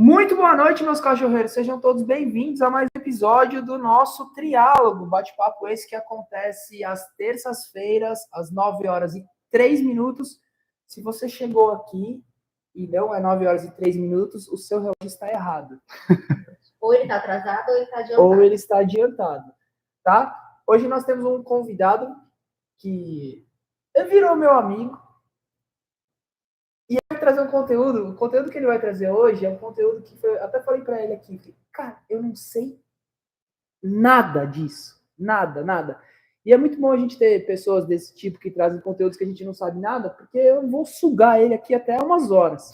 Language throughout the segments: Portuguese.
Muito boa noite, meus cachorreiros. Sejam todos bem-vindos a mais um episódio do nosso Triálogo. Bate-papo esse que acontece às terças-feiras, às 9h03. Se você chegou aqui e não é 9h03, o seu relógio está errado. Ou ele está atrasado ou ele está adiantado. Ou ele está adiantado, tá? Hoje nós temos um convidado que virou meu amigo. E ele vai trazer um conteúdo. O conteúdo que ele vai trazer hoje é um conteúdo que até falei para ele aqui. Cara, eu não sei nada disso. Nada. E é muito bom a gente ter pessoas desse tipo que trazem conteúdos que a gente não sabe nada, porque eu vou sugar ele aqui até umas horas.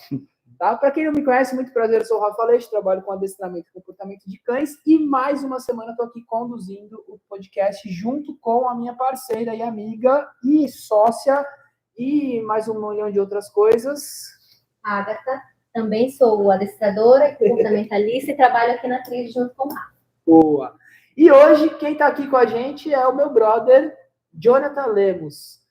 Tá? Para quem não me conhece, muito prazer, eu sou o Rafa Leite, trabalho com adestramento e comportamento de cães e mais uma semana estou aqui conduzindo o podcast junto com a minha parceira e amiga e sócia e mais um milhão de outras coisas. Agatha, também sou adestradora e comportamentalista e trabalho aqui na Trilha junto com o Rafa. Boa! E hoje quem está aqui com a gente é o meu brother, Jonathan Lemos.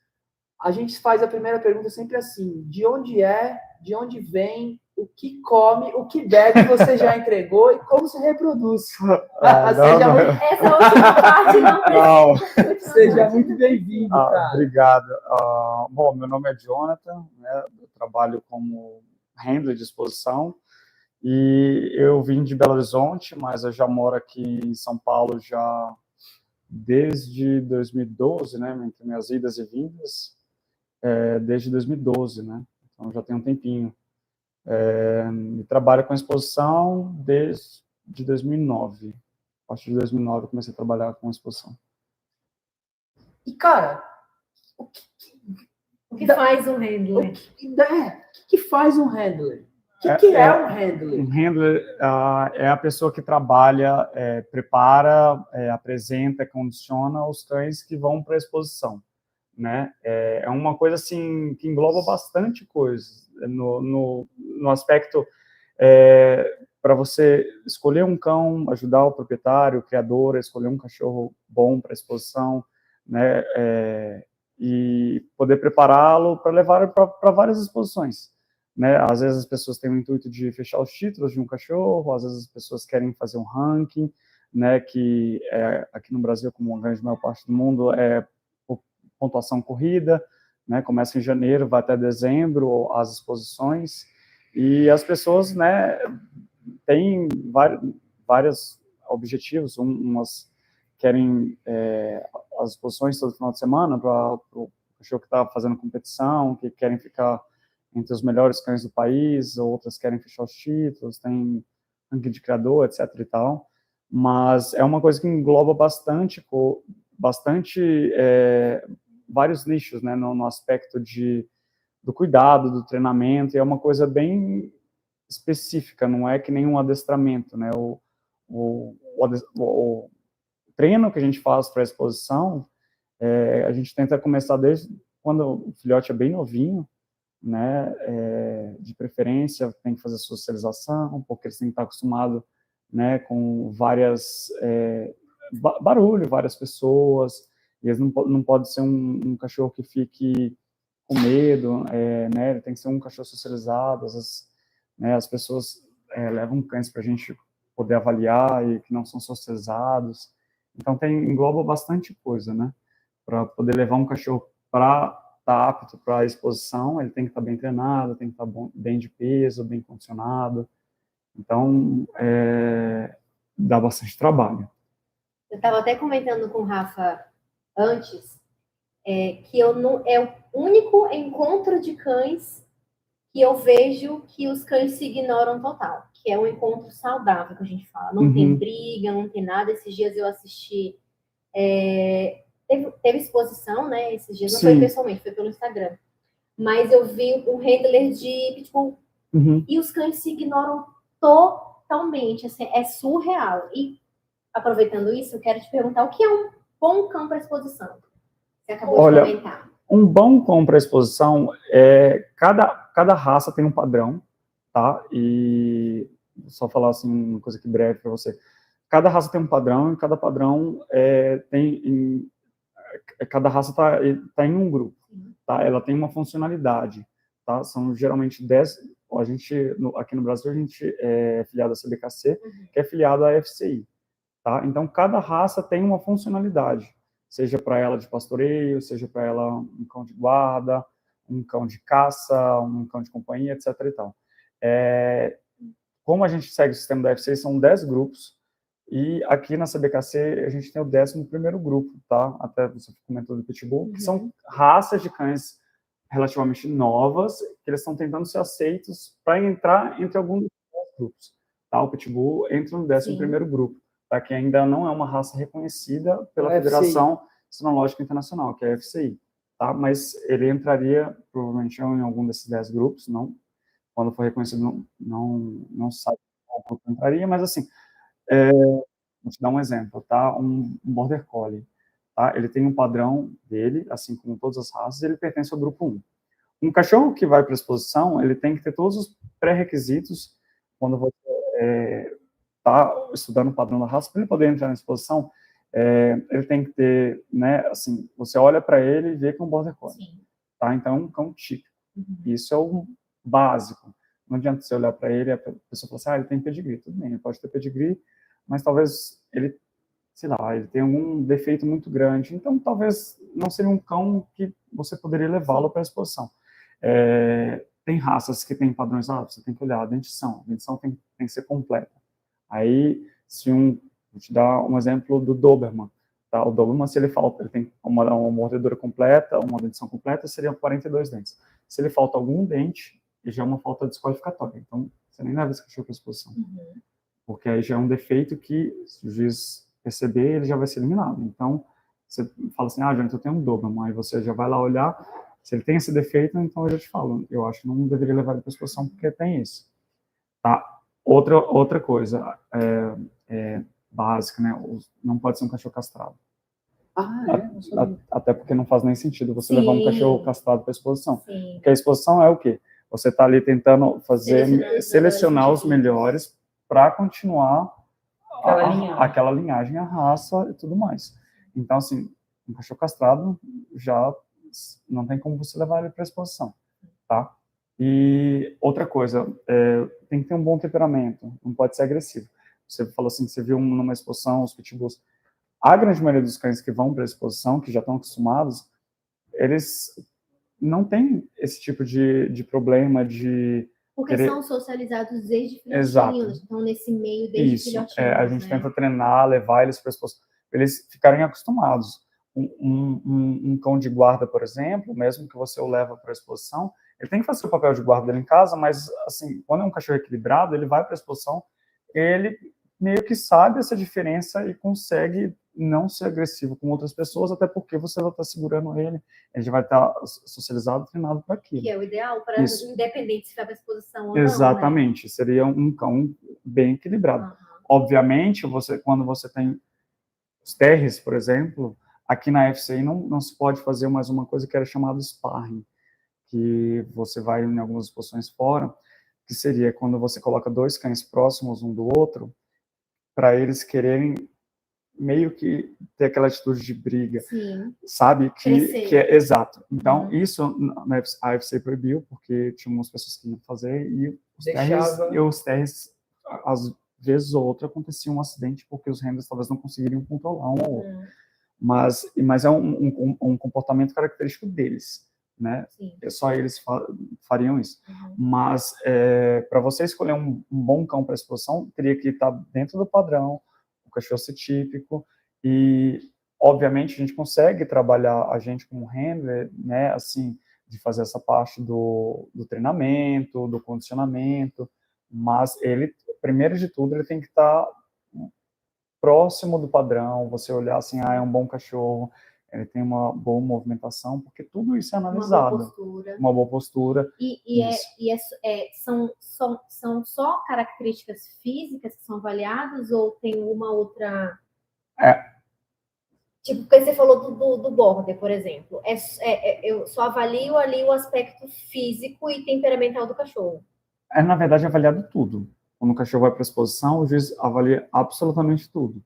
A gente faz a primeira pergunta sempre assim: de onde é, de onde vem, o que come, o que bebe você já entregou e como se reproduz. Essa última parte não precisa. Seja muito bem-vindo, cara. Obrigado. Bom, meu nome é Jonathan, né? Eu trabalho como handler de exposição e eu vim de Belo Horizonte, mas eu já moro aqui em São Paulo já desde 2012, né? Entre minhas idas e vindas. Desde 2012, né? Então já tem um tempinho. E trabalho com exposição desde 2009. A partir de 2009 eu comecei a trabalhar com exposição. E, cara, o que faz um handler? O que faz um handler? O que é um handler? Um handler é a pessoa que trabalha, prepara, apresenta, condiciona os cães que vão para a exposição. Né? É uma coisa assim que engloba bastante coisas no aspecto para você escolher um cão, ajudar o proprietário, o criador a escolher um cachorro bom para exposição, né? E poder prepará-lo para levar para várias exposições, né? Às vezes as pessoas têm o intuito de fechar os títulos de um cachorro, às vezes as pessoas querem fazer um ranking, né? Que aqui no Brasil, como a grande maior parte do mundo, pontuação corrida, né? Começa em janeiro, vai até dezembro as exposições, e as pessoas, né, têm vários objetivos. Umas querem as exposições todo final de semana para o cachorro que está fazendo competição, que querem ficar entre os melhores cães do país, outras querem fechar os títulos, tem ranking de criador, etc. e tal. Mas é uma coisa que engloba bastante vários nichos, né, no aspecto do cuidado, do treinamento, e é uma coisa bem específica, não é que nem um adestramento, né, o treino que a gente faz para a exposição, a gente tenta começar desde quando o filhote é bem novinho, né, de preferência tem que fazer socialização, porque eles têm que estar acostumados, né, com barulho, várias pessoas. E eles não pode ser um cachorro que fique com medo, né? Ele tem que ser um cachorro socializado. Às vezes, né, as pessoas levam cães para a gente poder avaliar e que não são socializados. Então, engloba bastante coisa, né? Para poder levar um cachorro para estar apto para a exposição, ele tem que estar bem treinado, tem que estar bem de peso, bem condicionado. Então, dá bastante trabalho. Eu estava até comentando com o Rafa antes, que é o único encontro de cães que eu vejo que os cães se ignoram total, que é um encontro saudável, que a gente fala. Não tem briga, não tem nada. Esses dias eu assisti, teve exposição, né? Esses dias não foi pessoalmente, foi pelo Instagram. Mas eu vi um handler de pitbull, e os cães se ignoram totalmente, assim, é surreal. E aproveitando isso, eu quero te perguntar o que é um bom cão para exposição? Você acabou de comentar. Um bom cão para exposição cada raça tem um padrão, tá? E só falar assim uma coisa aqui breve para você. Cada raça tem um padrão e cada padrão cada raça tá em um grupo, tá? Ela tem uma funcionalidade, tá? São geralmente 10 a gente, aqui no Brasil, a gente é filiado à CBKC, que é filiado à FCI. Tá? Então, cada raça tem uma funcionalidade, seja para ela de pastoreio, seja para ela um cão de guarda, um cão de caça, um cão de companhia, etc. E tal. Como a gente segue o sistema da FCI, são 10 grupos, e aqui na CBKC a gente tem o 11º grupo, tá? Até você comentou do Pitbull, que são raças de cães relativamente novas, que eles estão tentando ser aceitos para entrar entre alguns dos grupos. Tá? O Pitbull entra no 11º grupo, tá? Que ainda não é uma raça reconhecida pela Federação Sinológica Internacional, que é a FCI. Tá? Mas ele entraria, provavelmente, em algum desses 10 grupos, não, quando for reconhecido, não sabe qual grupo entraria, mas assim, vou te dar um exemplo, tá? Um Border Collie, tá? Ele tem um padrão dele, assim como todas as raças, ele pertence ao grupo 1. Um cachorro que vai para a exposição, ele tem que ter todos os pré-requisitos quando você está estudando o padrão da raça, para ele poder entrar na exposição, ele tem que ter, né, assim, você olha para ele e vê que é um Border Collie, tá? Então, é um cão típico. Isso é o básico. Não adianta você olhar para ele e a pessoa falar assim, ele tem pedigree. Tudo bem, ele pode ter pedigree, mas talvez ele, sei lá, ele tenha algum defeito muito grande. Então, talvez não seria um cão que você poderia levá-lo para a exposição. Tem raças que têm padrões, você tem que olhar a dentição tem que ser completa. Aí, vou te dar um exemplo do Doberman. Tá? O Doberman, se ele falta, ele tem uma mordedura completa, uma dentição completa, seriam 42 dentes. Se ele falta algum dente, já é uma falta desqualificatória. Então, você nem leva esse cachorro para a exposição. Porque aí já é um defeito que, se o juiz perceber, ele já vai ser eliminado. Então, você fala assim, Jonathan, eu tenho um Doberman. Aí você já vai lá olhar, se ele tem esse defeito, então eu já te falo, eu acho que não deveria levar ele para a exposição porque tem isso. Tá? Outra coisa básica, né? Não pode ser um cachorro castrado. Até porque não faz nem sentido você levar um cachorro castrado para a exposição. Porque a exposição é o quê? Você está ali tentando selecionar os melhores para continuar aquela linhagem, a raça e tudo mais. Então, assim, um cachorro castrado já não tem como você levar ele para a exposição, tá? E outra coisa, tem que ter um bom temperamento, não pode ser agressivo. Você falou assim, você viu numa exposição, os pitbulls. A grande maioria dos cães que vão para a exposição, que já estão acostumados, eles não têm esse tipo de problema de... Porque são socializados desde filhotinhos, então nesse meio desde filhotinhos. A gente tenta treinar, levar eles para a exposição, para eles ficarem acostumados. Um cão de guarda, por exemplo, mesmo que você o leva para a exposição, ele tem que fazer o papel de guarda dele em casa, mas, assim, quando é um cachorro equilibrado, ele vai para a exposição, ele meio que sabe essa diferença e consegue não ser agressivo com outras pessoas, até porque você vai estar segurando ele, ele já vai estar socializado, treinado para aquilo. Que é o ideal para independente se vai para a exposição ou Exatamente, não, né? Seria um cão bem equilibrado. Obviamente, quando você tem os terres, por exemplo, aqui na FCI não se pode fazer mais uma coisa que era chamada sparring, que você vai em algumas exposições fora, que seria quando você coloca 2 cães próximos um do outro, para eles quererem meio que ter aquela atitude de briga, sabe? Que é exato. Então, isso a UFC proibiu, porque tinha umas pessoas que iam fazer, e os terres, às vezes ou outra, acontecia um acidente, porque os handlers talvez não conseguiriam controlar um ou outro. Mas é um comportamento característico deles, né? Só eles fariam isso. Mas, para você escolher um bom cão para a exposição, teria que estar dentro do padrão, o cachorro ser típico, e, obviamente, a gente consegue trabalhar a gente como handler, né, assim, de fazer essa parte do treinamento, do condicionamento, mas ele, primeiro de tudo, ele tem que estar próximo do padrão, você olhar assim, é um bom cachorro, ele tem uma boa movimentação, porque tudo isso é analisado. Uma boa postura. São só características físicas que são avaliadas ou tem uma outra... Tipo, porque você falou do border, por exemplo. Eu só avalio ali o aspecto físico e temperamental do cachorro. Na verdade, é avaliado tudo. Quando o cachorro vai para a exposição, o juiz avalia absolutamente tudo.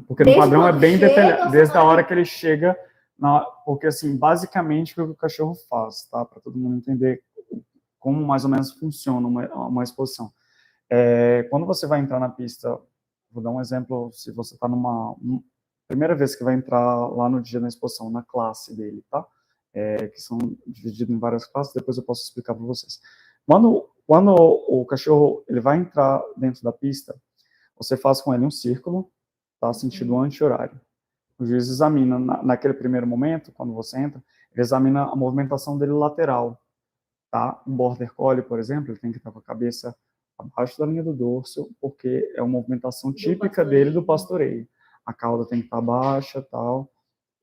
Porque no padrão é bem detalhado, desde a hora que ele chega, porque, assim, basicamente, o que o cachorro faz, tá? Para todo mundo entender como mais ou menos funciona uma exposição. Quando você vai entrar na pista, vou dar um exemplo, se você está primeira vez que vai entrar lá no dia da exposição, na classe dele, tá? Que são divididos em várias classes, depois eu posso explicar para vocês. Quando o cachorro ele vai entrar dentro da pista, você faz com ele um círculo, tá? Sentido anti-horário. O juiz examina, naquele primeiro momento, quando você entra, ele examina a movimentação dele lateral, tá? Um Border Collie, por exemplo, ele tem que estar com a cabeça abaixo da linha do dorso, porque é uma movimentação típica dele do pastoreio. A cauda tem que estar baixa, tal.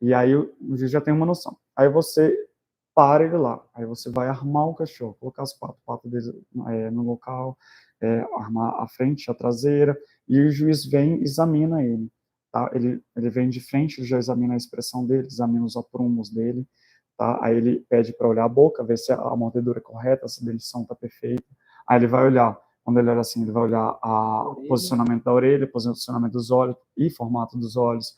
E aí o juiz já tem uma noção. Aí você para ele lá. Aí você vai armar o cachorro, colocar as patas dele no local, armar a frente, a traseira, e o juiz vem e examina ele. Tá? Ele vem de frente, ele já examina a expressão dele, examina os aprumos dele. Tá? Aí ele pede para olhar a boca, ver se a mordedura é correta, se a dentição está perfeita. Aí ele vai olhar. Quando ele olha assim, ele vai olhar o posicionamento da orelha, posicionamento dos olhos e formato dos olhos,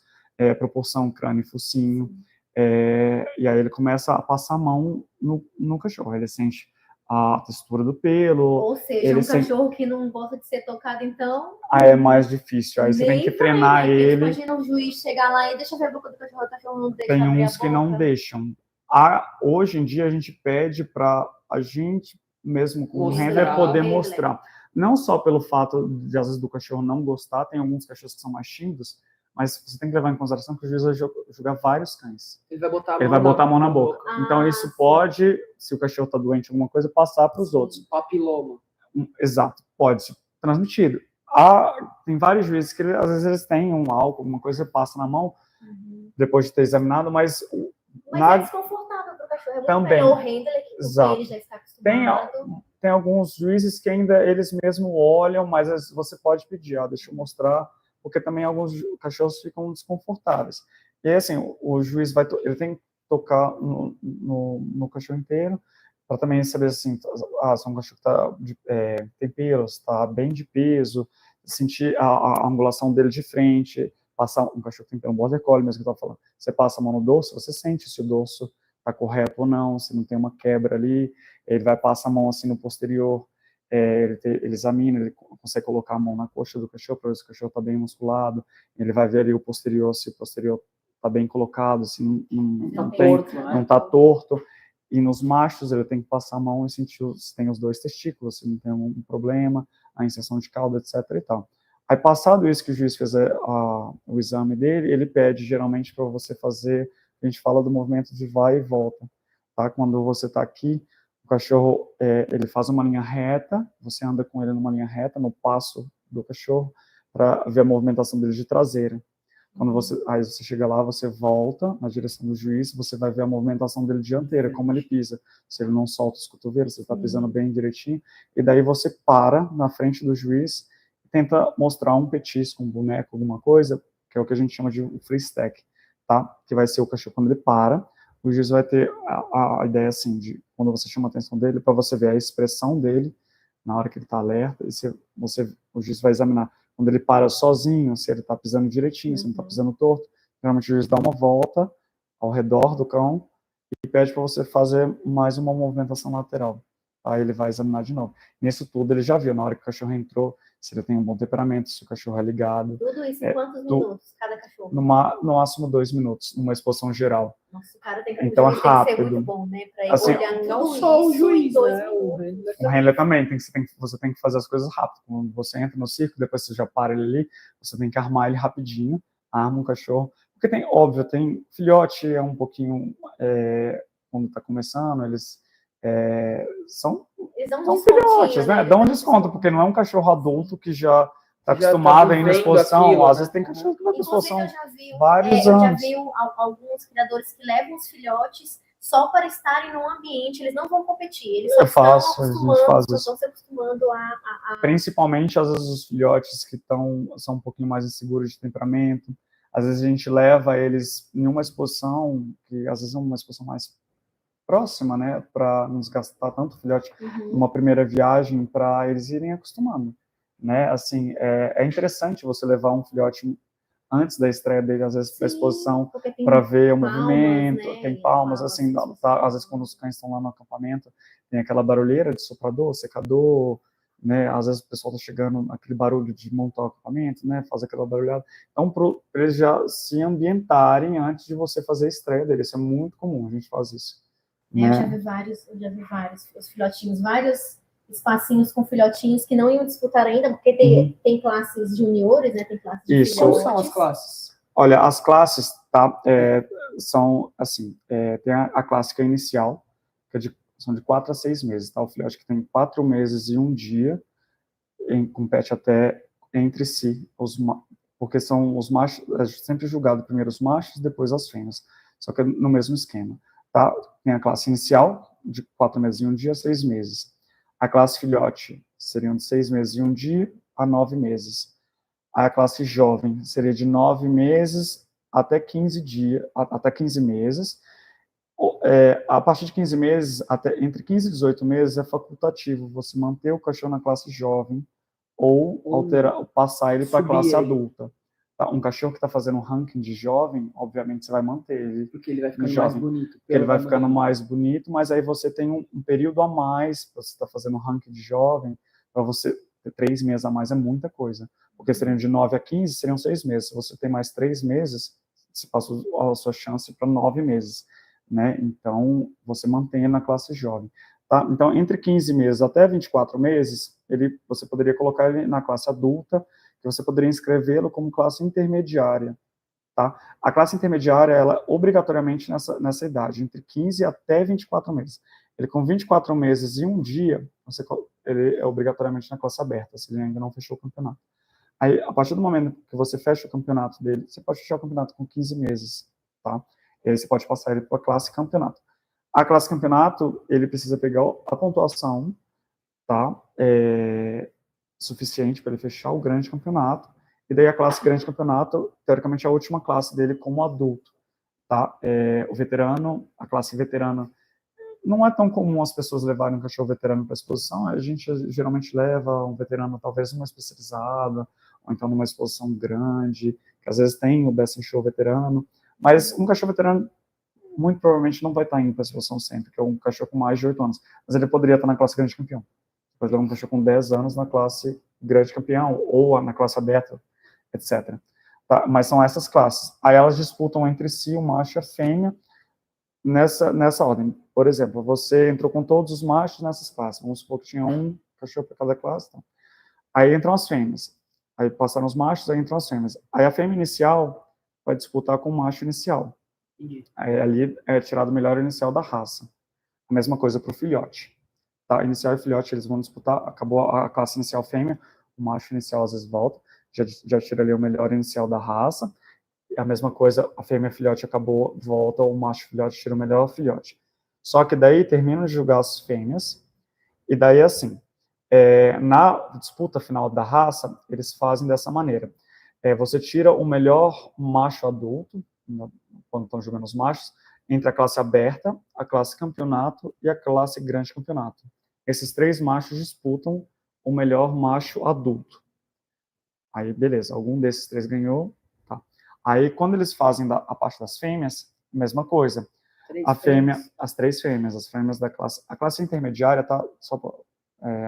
proporção crânio e focinho. E aí ele começa a passar a mão no cachorro. Ele sente a textura do pelo. Ou seja, cachorro que não gosta de ser tocado, então... Aí é mais difícil. Aí você tem que treinar ele. Imagina o juiz chegar lá e deixa ver a boca do cachorro, o cachorro não deixa. Tem uns que não deixam. Hoje em dia a gente pede para a gente mesmo com o handler poder mostrar. Não só pelo fato de, às vezes, do cachorro não gostar, tem alguns cachorros que são mais tímidos, mas você tem que levar em consideração que o juiz vai jogar vários cães. Ele vai botar a mão na boca. Então, isso pode, se o cachorro está doente, alguma coisa, passar para os outros. Papiloma. Exato, pode ser transmitido. Tem vários juízes que, às vezes, eles têm um álcool, alguma coisa, você passa na mão, depois de ter examinado, mas é desconfortável para o cachorro. É muito também. melhor o handler, que ele já está acostumado. Tem alguns juízes que ainda eles mesmos olham, mas você pode pedir, deixa eu mostrar, porque também alguns cachorros ficam desconfortáveis. E aí, assim, o juiz ele tem que tocar no cachorro inteiro, para também saber assim, se é um cachorro que tem pelos, está bem de peso, sentir a angulação dele de frente, passar um cachorro que tem pelo Border Collie, mesmo que eu estava falando. Você passa a mão no dorso, você sente se o dorso está correto ou não, se não tem uma quebra ali. Ele vai passar a mão assim no posterior, ele examina, ele consegue colocar a mão na coxa do cachorro para ver se o cachorro está bem musculado, ele vai ver ali o posterior, se o posterior está bem colocado, se não está torto. E nos machos ele tem que passar a mão e sentir se tem os dois testículos, se não tem algum problema, a inserção de cauda, etc. e tal. Aí, passado isso que o juiz fez o exame dele, ele pede geralmente para você fazer, a gente fala do movimento de vai e volta. Tá? Quando você está aqui, o cachorro ele faz uma linha reta, você anda com ele numa linha reta, no passo do cachorro, para ver a movimentação dele de traseira. Quando você chega lá, você volta na direção do juiz, você vai ver a movimentação dele dianteira, como ele pisa. Se ele não solta os cotovelos, você está pisando bem direitinho, e daí você para na frente do juiz e tenta mostrar um petisco, um boneco, alguma coisa, que é o que a gente chama de free stack, tá? Que vai ser o cachorro quando ele para. O juiz vai ter a ideia assim, de quando você chama a atenção dele, para você ver a expressão dele na hora que ele está alerta, e o juiz vai examinar quando ele para sozinho, se ele está pisando direitinho, se não está pisando torto. Geralmente o juiz dá uma volta ao redor do cão e pede para você fazer mais uma movimentação lateral. Aí ele vai examinar de novo. Nisso tudo ele já viu, na hora que o cachorro entrou, se ele tem um bom temperamento, se o cachorro é ligado. Tudo isso em quantos minutos, cada cachorro? No máximo 2 minutos, numa exposição geral. Nossa, o cara tem então é rápido. Tem que ser muito bom, né? Para assim, olhar não só o juiz, né? O handler também, você tem que fazer as coisas rápido. Quando você entra no circo, depois você já para ele ali, você tem que armar ele rapidinho, arma um cachorro. Porque tem filhote, é um pouquinho, quando está começando, eles são filhotes, né? Dão um desconto, porque não é um cachorro adulto que já está acostumado a ir na exposição. Aquilo, às vezes tem cachorro que vai na exposição vários anos. Eu já vi alguns criadores que levam os filhotes só para estarem num ambiente, eles não vão competir, eles só estão se acostumando a... Principalmente, às vezes, os filhotes que são um pouquinho mais inseguros de temperamento. Às vezes a gente leva eles em uma exposição, que às vezes é uma exposição mais próxima, né, para não desgastar tanto o filhote numa primeira viagem, para eles irem acostumando, né, assim, é interessante você levar um filhote antes da estreia dele, às vezes, para a exposição, para ver o movimento, né? Tem palmas, assim, às vezes quando os cães estão lá no acampamento, tem aquela barulheira de soprador, secador, né? Às vezes o pessoal está chegando, aquele barulho de montar o equipamento, né? Faz aquela barulhada. Então, para eles já se ambientarem antes de você fazer a estreia deles. Isso é muito comum, a gente faz isso. Né? Eu já vi vários, os filhotinhos, vários espacinhos com filhotinhos que não iam disputar ainda, porque tem classes juniores, né? Tem classes de Isso. Quais são as classes? Olha, as classes, tá? São, assim, tem a clássica inicial, que são de 4 a 6 meses, tá? O filhote que tem 4 meses e 1 dia, compete até entre si, porque são os machos, é sempre julgado primeiro os machos, depois as fêmeas, só que no mesmo esquema, tá? Tem a classe inicial, de 4 meses e 1 dia a 6 meses. A classe filhote seriam de 6 meses e 1 dia a 9 meses. A classe jovem seria de 9 meses até 15 dias, até 15 meses. A partir de 15 meses, entre 15 e 18 meses, é facultativo você manter o cachorro na classe jovem ou passar ele para a classe adulta. Tá? Um cachorro que está fazendo um ranking de jovem, obviamente você vai manter ele. Porque ele vai ficando mais bonito. Porque ele vai ficando mais bonito, mas aí você tem um período a mais para você estar fazendo um ranking de jovem, para você ter 3 meses a mais é muita coisa. Porque seriam de 9 a 15, seriam 6 meses. Se você tem mais 3 meses, você passa a sua chance para 9 meses. Né? Então, você mantém na classe jovem. Tá? Então, entre 15 meses até 24 meses, você poderia colocar ele na classe adulta, que você poderia inscrevê-lo como classe intermediária. Tá? A classe intermediária, ela obrigatoriamente nessa idade, entre 15 até 24 meses. Ele com 24 meses e 1 dia, ele é obrigatoriamente na classe aberta, se ele ainda não fechou o campeonato. Aí, a partir do momento que você fecha o campeonato dele, você pode fechar o campeonato com 15 meses, tá? E aí você pode passar ele para a classe campeonato. A classe campeonato, ele precisa pegar a pontuação, tá? Suficiente para ele fechar o grande campeonato. E daí a classe grande campeonato, teoricamente, é a última classe dele como adulto, tá? O veterano, a classe veterana, não é tão comum as pessoas levarem um cachorro veterano para exposição. A gente geralmente leva um veterano, talvez numa especializada, ou então numa exposição grande, que às vezes tem o Best in Show veterano. Mas um cachorro veterano, muito provavelmente, não vai estar indo para a exposição sempre, que é um cachorro com mais de 8 anos. Mas ele poderia estar na classe grande campeão. Pode levar um cachorro com 10 anos na classe grande campeão, ou na classe aberta, etc. Tá? Mas são essas classes. Aí elas disputam entre si o macho e a fêmea nessa ordem. Por exemplo, você entrou com todos os machos nessas classes. Vamos supor que tinha um cachorro para cada classe. Tá? Aí entram as fêmeas. Aí passaram os machos, aí entram as fêmeas. Aí a fêmea inicial vai disputar com o macho inicial. Aí ali é tirado o melhor inicial da raça. A mesma coisa para o filhote. Tá? Inicial e filhote, eles vão disputar. Acabou a classe inicial fêmea, o macho inicial às vezes volta. Já tira ali o melhor inicial da raça. A mesma coisa, a fêmea filhote acabou, volta, o macho filhote tira o melhor filhote. Só que daí termina de julgar as fêmeas, e daí assim, na disputa final da raça, eles fazem dessa maneira. Você tira o melhor macho adulto, quando estão jogando os machos, entre a classe aberta, a classe campeonato e a classe grande campeonato. Esses 3 machos disputam o melhor macho adulto. Aí, beleza, algum desses 3 ganhou. Tá. Aí, quando eles fazem a parte das fêmeas, mesma coisa. As 3 fêmeas, as fêmeas da classe. A classe intermediária, tá? Só para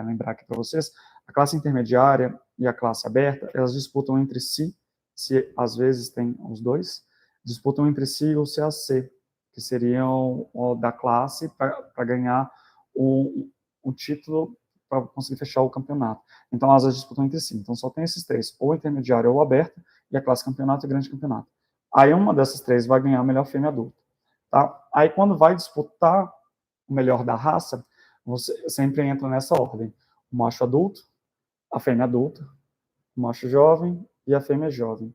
lembrar aqui para vocês, a classe intermediária e a classe aberta, elas disputam entre si, se às vezes tem os dois, disputam entre si o CAC, que seriam da classe para ganhar o título para conseguir fechar o campeonato. Então, elas disputam entre si. Então, só tem esses 3, ou intermediário ou aberta, e a classe campeonato e grande campeonato. Aí, uma dessas 3 vai ganhar a melhor fêmea adulta. Tá? Aí, quando vai disputar o melhor da raça, você sempre entra nessa ordem. O macho adulto, a fêmea adulta, o macho jovem e a fêmea jovem.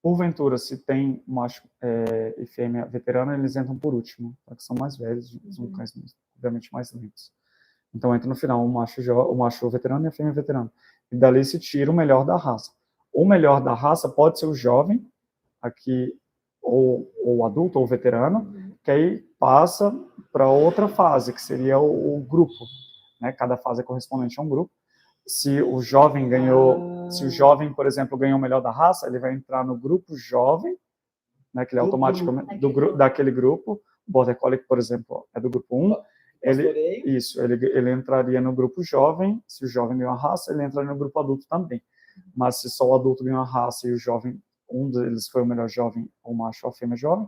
Porventura, se tem macho e fêmea veterana, eles entram por último, tá? Que são mais velhos, são cães, obviamente, mais lentos. Então, entra no final o macho veterano e a fêmea veterana. E dali se tira o melhor da raça. O melhor da raça pode ser o jovem, aqui, ou o adulto, ou o veterano, que aí passa para outra fase, que seria o grupo. Né? Cada fase é correspondente a um grupo. Se o jovem por exemplo, ganhou o melhor da raça, ele vai entrar no grupo jovem, né, que ele automaticamente daquele grupo. O Border Collie, por exemplo, é do grupo 1. ele entraria no grupo jovem. Se o jovem ganhou a raça, ele entraria no grupo adulto também. Mas se só o adulto ganhou a raça e o jovem, um deles foi o melhor jovem, o macho ou a fêmea jovem,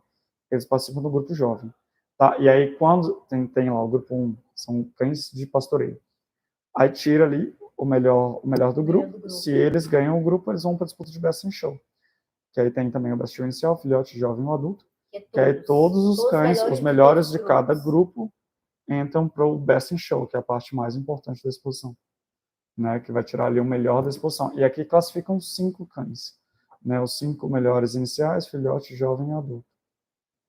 eles participam do grupo jovem. Tá? E aí, quando tem lá o grupo 1, são cães de pastoreio. Aí tira ali o melhor do grupo. Se eles ganham o grupo, eles vão para a disputa de Best in Show. Que aí tem também o Best Show inicial, filhote, jovem ou adulto. Que aí todos os cães, os melhores de cada grupo, entram para o Best in Show, que é a parte mais importante da exposição. Né, que vai tirar ali o melhor da exposição. E aqui classificam 5 cães. Né, os 5 melhores iniciais, filhote, jovem e adulto.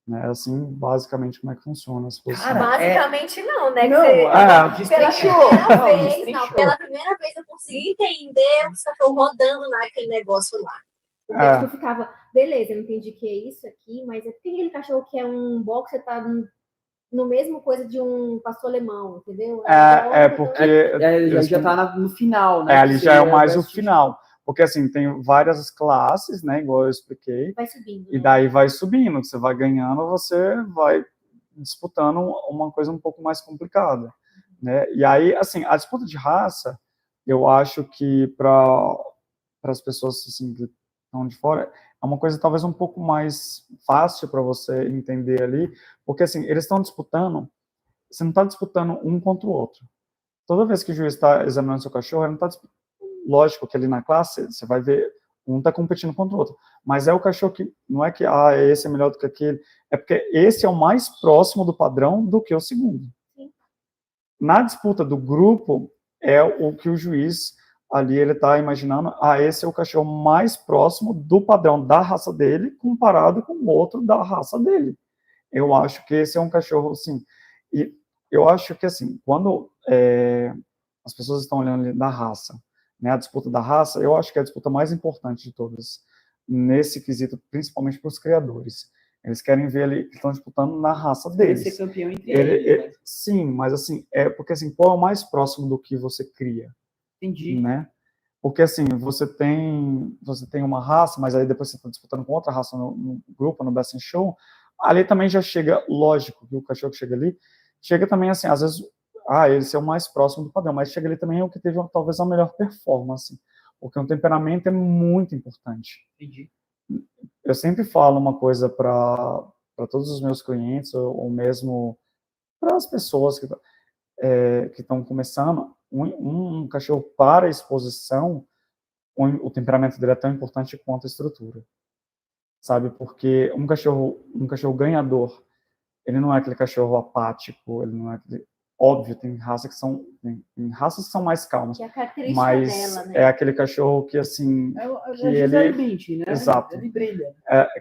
Né, assim, basicamente, como é que funciona a exposição. Basicamente não, né? Pela primeira vez eu consegui entender o cachorro rodando naquele negócio lá. Porque eu ficava, beleza, eu entendi que é isso aqui, mas tem aquele cachorro que é um boxer, tá no mesmo coisa de um pastor alemão, entendeu? Porque... já tá no final, né? Ali já é mais o final. Porque, assim, tem várias classes, né? Igual eu expliquei. Vai subindo, e daí vai subindo. Você vai ganhando, você vai disputando uma coisa um pouco mais complicada. Né? E aí, assim, a disputa de raça, eu acho que para as pessoas assim, que estão de fora, é uma coisa talvez um pouco mais fácil para você entender ali, porque, assim, eles estão disputando, você não está disputando um contra o outro. Toda vez que o juiz está examinando seu cachorro, ele não está disputando. Lógico que ali na classe, você vai ver, um está competindo contra o outro, mas é o cachorro que, não é que, esse é melhor do que aquele, é porque esse é o mais próximo do padrão do que o segundo. Sim. Na disputa do grupo, é o que o juiz ali, ele está imaginando, esse é o cachorro mais próximo do padrão da raça dele, comparado com o outro da raça dele. Eu acho que esse é um cachorro, assim, e eu acho que, assim, quando as pessoas estão olhando ali da raça, né, a disputa da raça, eu acho que é a disputa mais importante de todas, nesse quesito, principalmente para os criadores. Eles querem ver ali que estão disputando na raça deles. Ser campeão entre eles, né? Sim, mas assim, porque assim, qual é o mais próximo do que você cria? Entendi. Né? Porque assim, você tem uma raça, mas aí depois você está disputando com outra raça no grupo, no Best in Show, ali também já chega, lógico, que o cachorro que chega ali, chega também assim, às vezes, esse é o mais próximo do padrão, mas chega ali também o que teve talvez a melhor performance, porque um temperamento é muito importante. Entendi. Eu sempre falo uma coisa para todos os meus clientes, ou mesmo para as pessoas que estão começando, um cachorro para exposição, o temperamento dele é tão importante quanto a estrutura, sabe? Porque um cachorro ganhador, ele não é aquele cachorro apático, ele não é aquele... Óbvio, tem raças que são mais calmas, que é a característica mas dela, né? é aquele cachorro que, assim... que ele Bündchen, né? Exato. Ele brilha.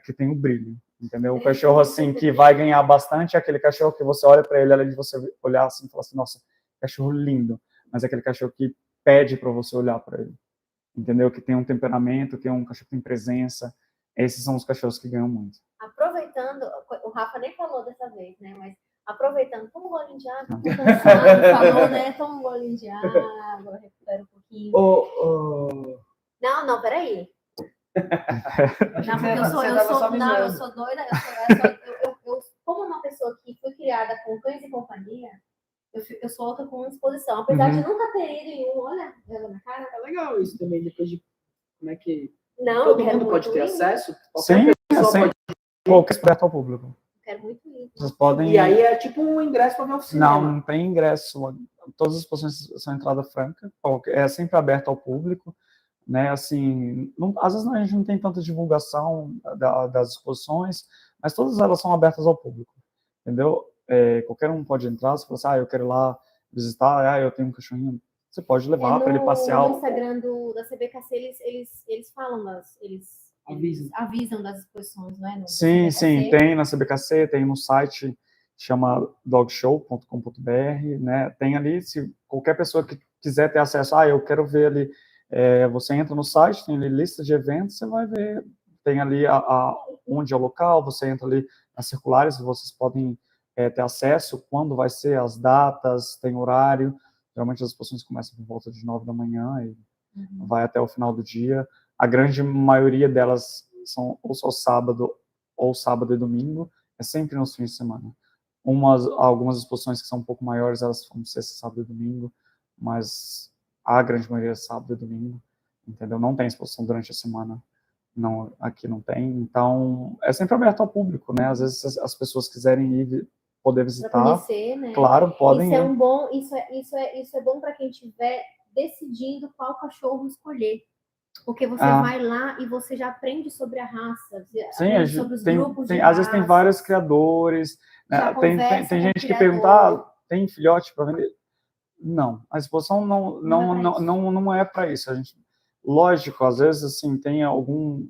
Que tem o brilho, entendeu? O cachorro, assim, que vai ganhar bastante é aquele cachorro que você olha para ele, além de você olhar assim e falar assim, nossa, cachorro lindo, mas é aquele cachorro que pede para você olhar para ele, entendeu? Que tem um temperamento, que é um cachorro que tem presença. Esses são os cachorros que ganham muito. Aproveitando, o Rafa nem falou dessa vez, né? Mas aproveitando, toma um golinho de água, tô cansado, falou, né? Toma um golinho de água, recupera um pouquinho. Não, peraí. Não, porque eu sou doida, eu como uma pessoa que foi criada com cães e companhia, eu sou outra com disposição. Apesar de nunca ter ido em um, olha, ela na cara. É legal isso também, depois de como é que todo mundo pode ter acesso? Sim, qualquer aberto ao público. Quero muito ir. Vocês podem... E aí é tipo um ingresso para ver o cinema. Não tem ingresso. Todas as exposições são entrada franca. É sempre aberto ao público. Né, assim, às vezes a gente não tem tanta divulgação das exposições, mas todas elas são abertas ao público, entendeu? Qualquer um pode entrar, se você eu quero ir lá visitar, eu tenho um cachorrinho, você pode levar para ele passear. No Instagram da CBKC, eles falam, eles avisam das exposições, não é? Sim, tem na CBKC, tem no site, chama dogshow.com.br, né? Tem ali, se qualquer pessoa que quiser ter acesso, eu quero ver ali, você entra no site, tem ali lista de eventos, você vai ver, tem ali onde é o local, você entra ali nas circulares, vocês podem ter acesso, quando vai ser, as datas, tem horário, geralmente as exposições começam por volta de 9 da manhã e vai até o final do dia. A grande maioria delas são ou só sábado e domingo, é sempre nos fins de semana. Algumas exposições que são um pouco maiores, elas vão ser sábado e domingo, mas a grande maioria é sábado e domingo, entendeu? Não tem exposição durante a semana, não, aqui não tem. Então, é sempre aberto ao público, né? Às vezes as pessoas quiserem ir, poder visitar, pra conhecer, né? Claro, podem isso ir. Isso é bom para quem estiver decidindo qual cachorro escolher. Porque você vai lá e você já aprende sobre a raça, Sim, sobre os grupos de às vezes tem vários criadores, né? Tem gente que pergunta, tem filhote para vender? Não, a exposição não é para isso. Lógico, às vezes assim, tem algum,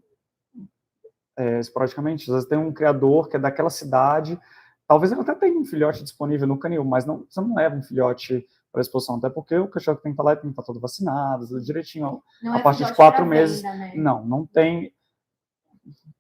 esporadicamente, às vezes tem um criador que é daquela cidade, talvez ele até tenha um filhote disponível no canil, mas você não leva um filhote para a exposição, até porque o cachorro que tem que estar lá tem que estar todo vacinado, tudo direitinho, a partir de 4 meses. Venda, né? Não tem.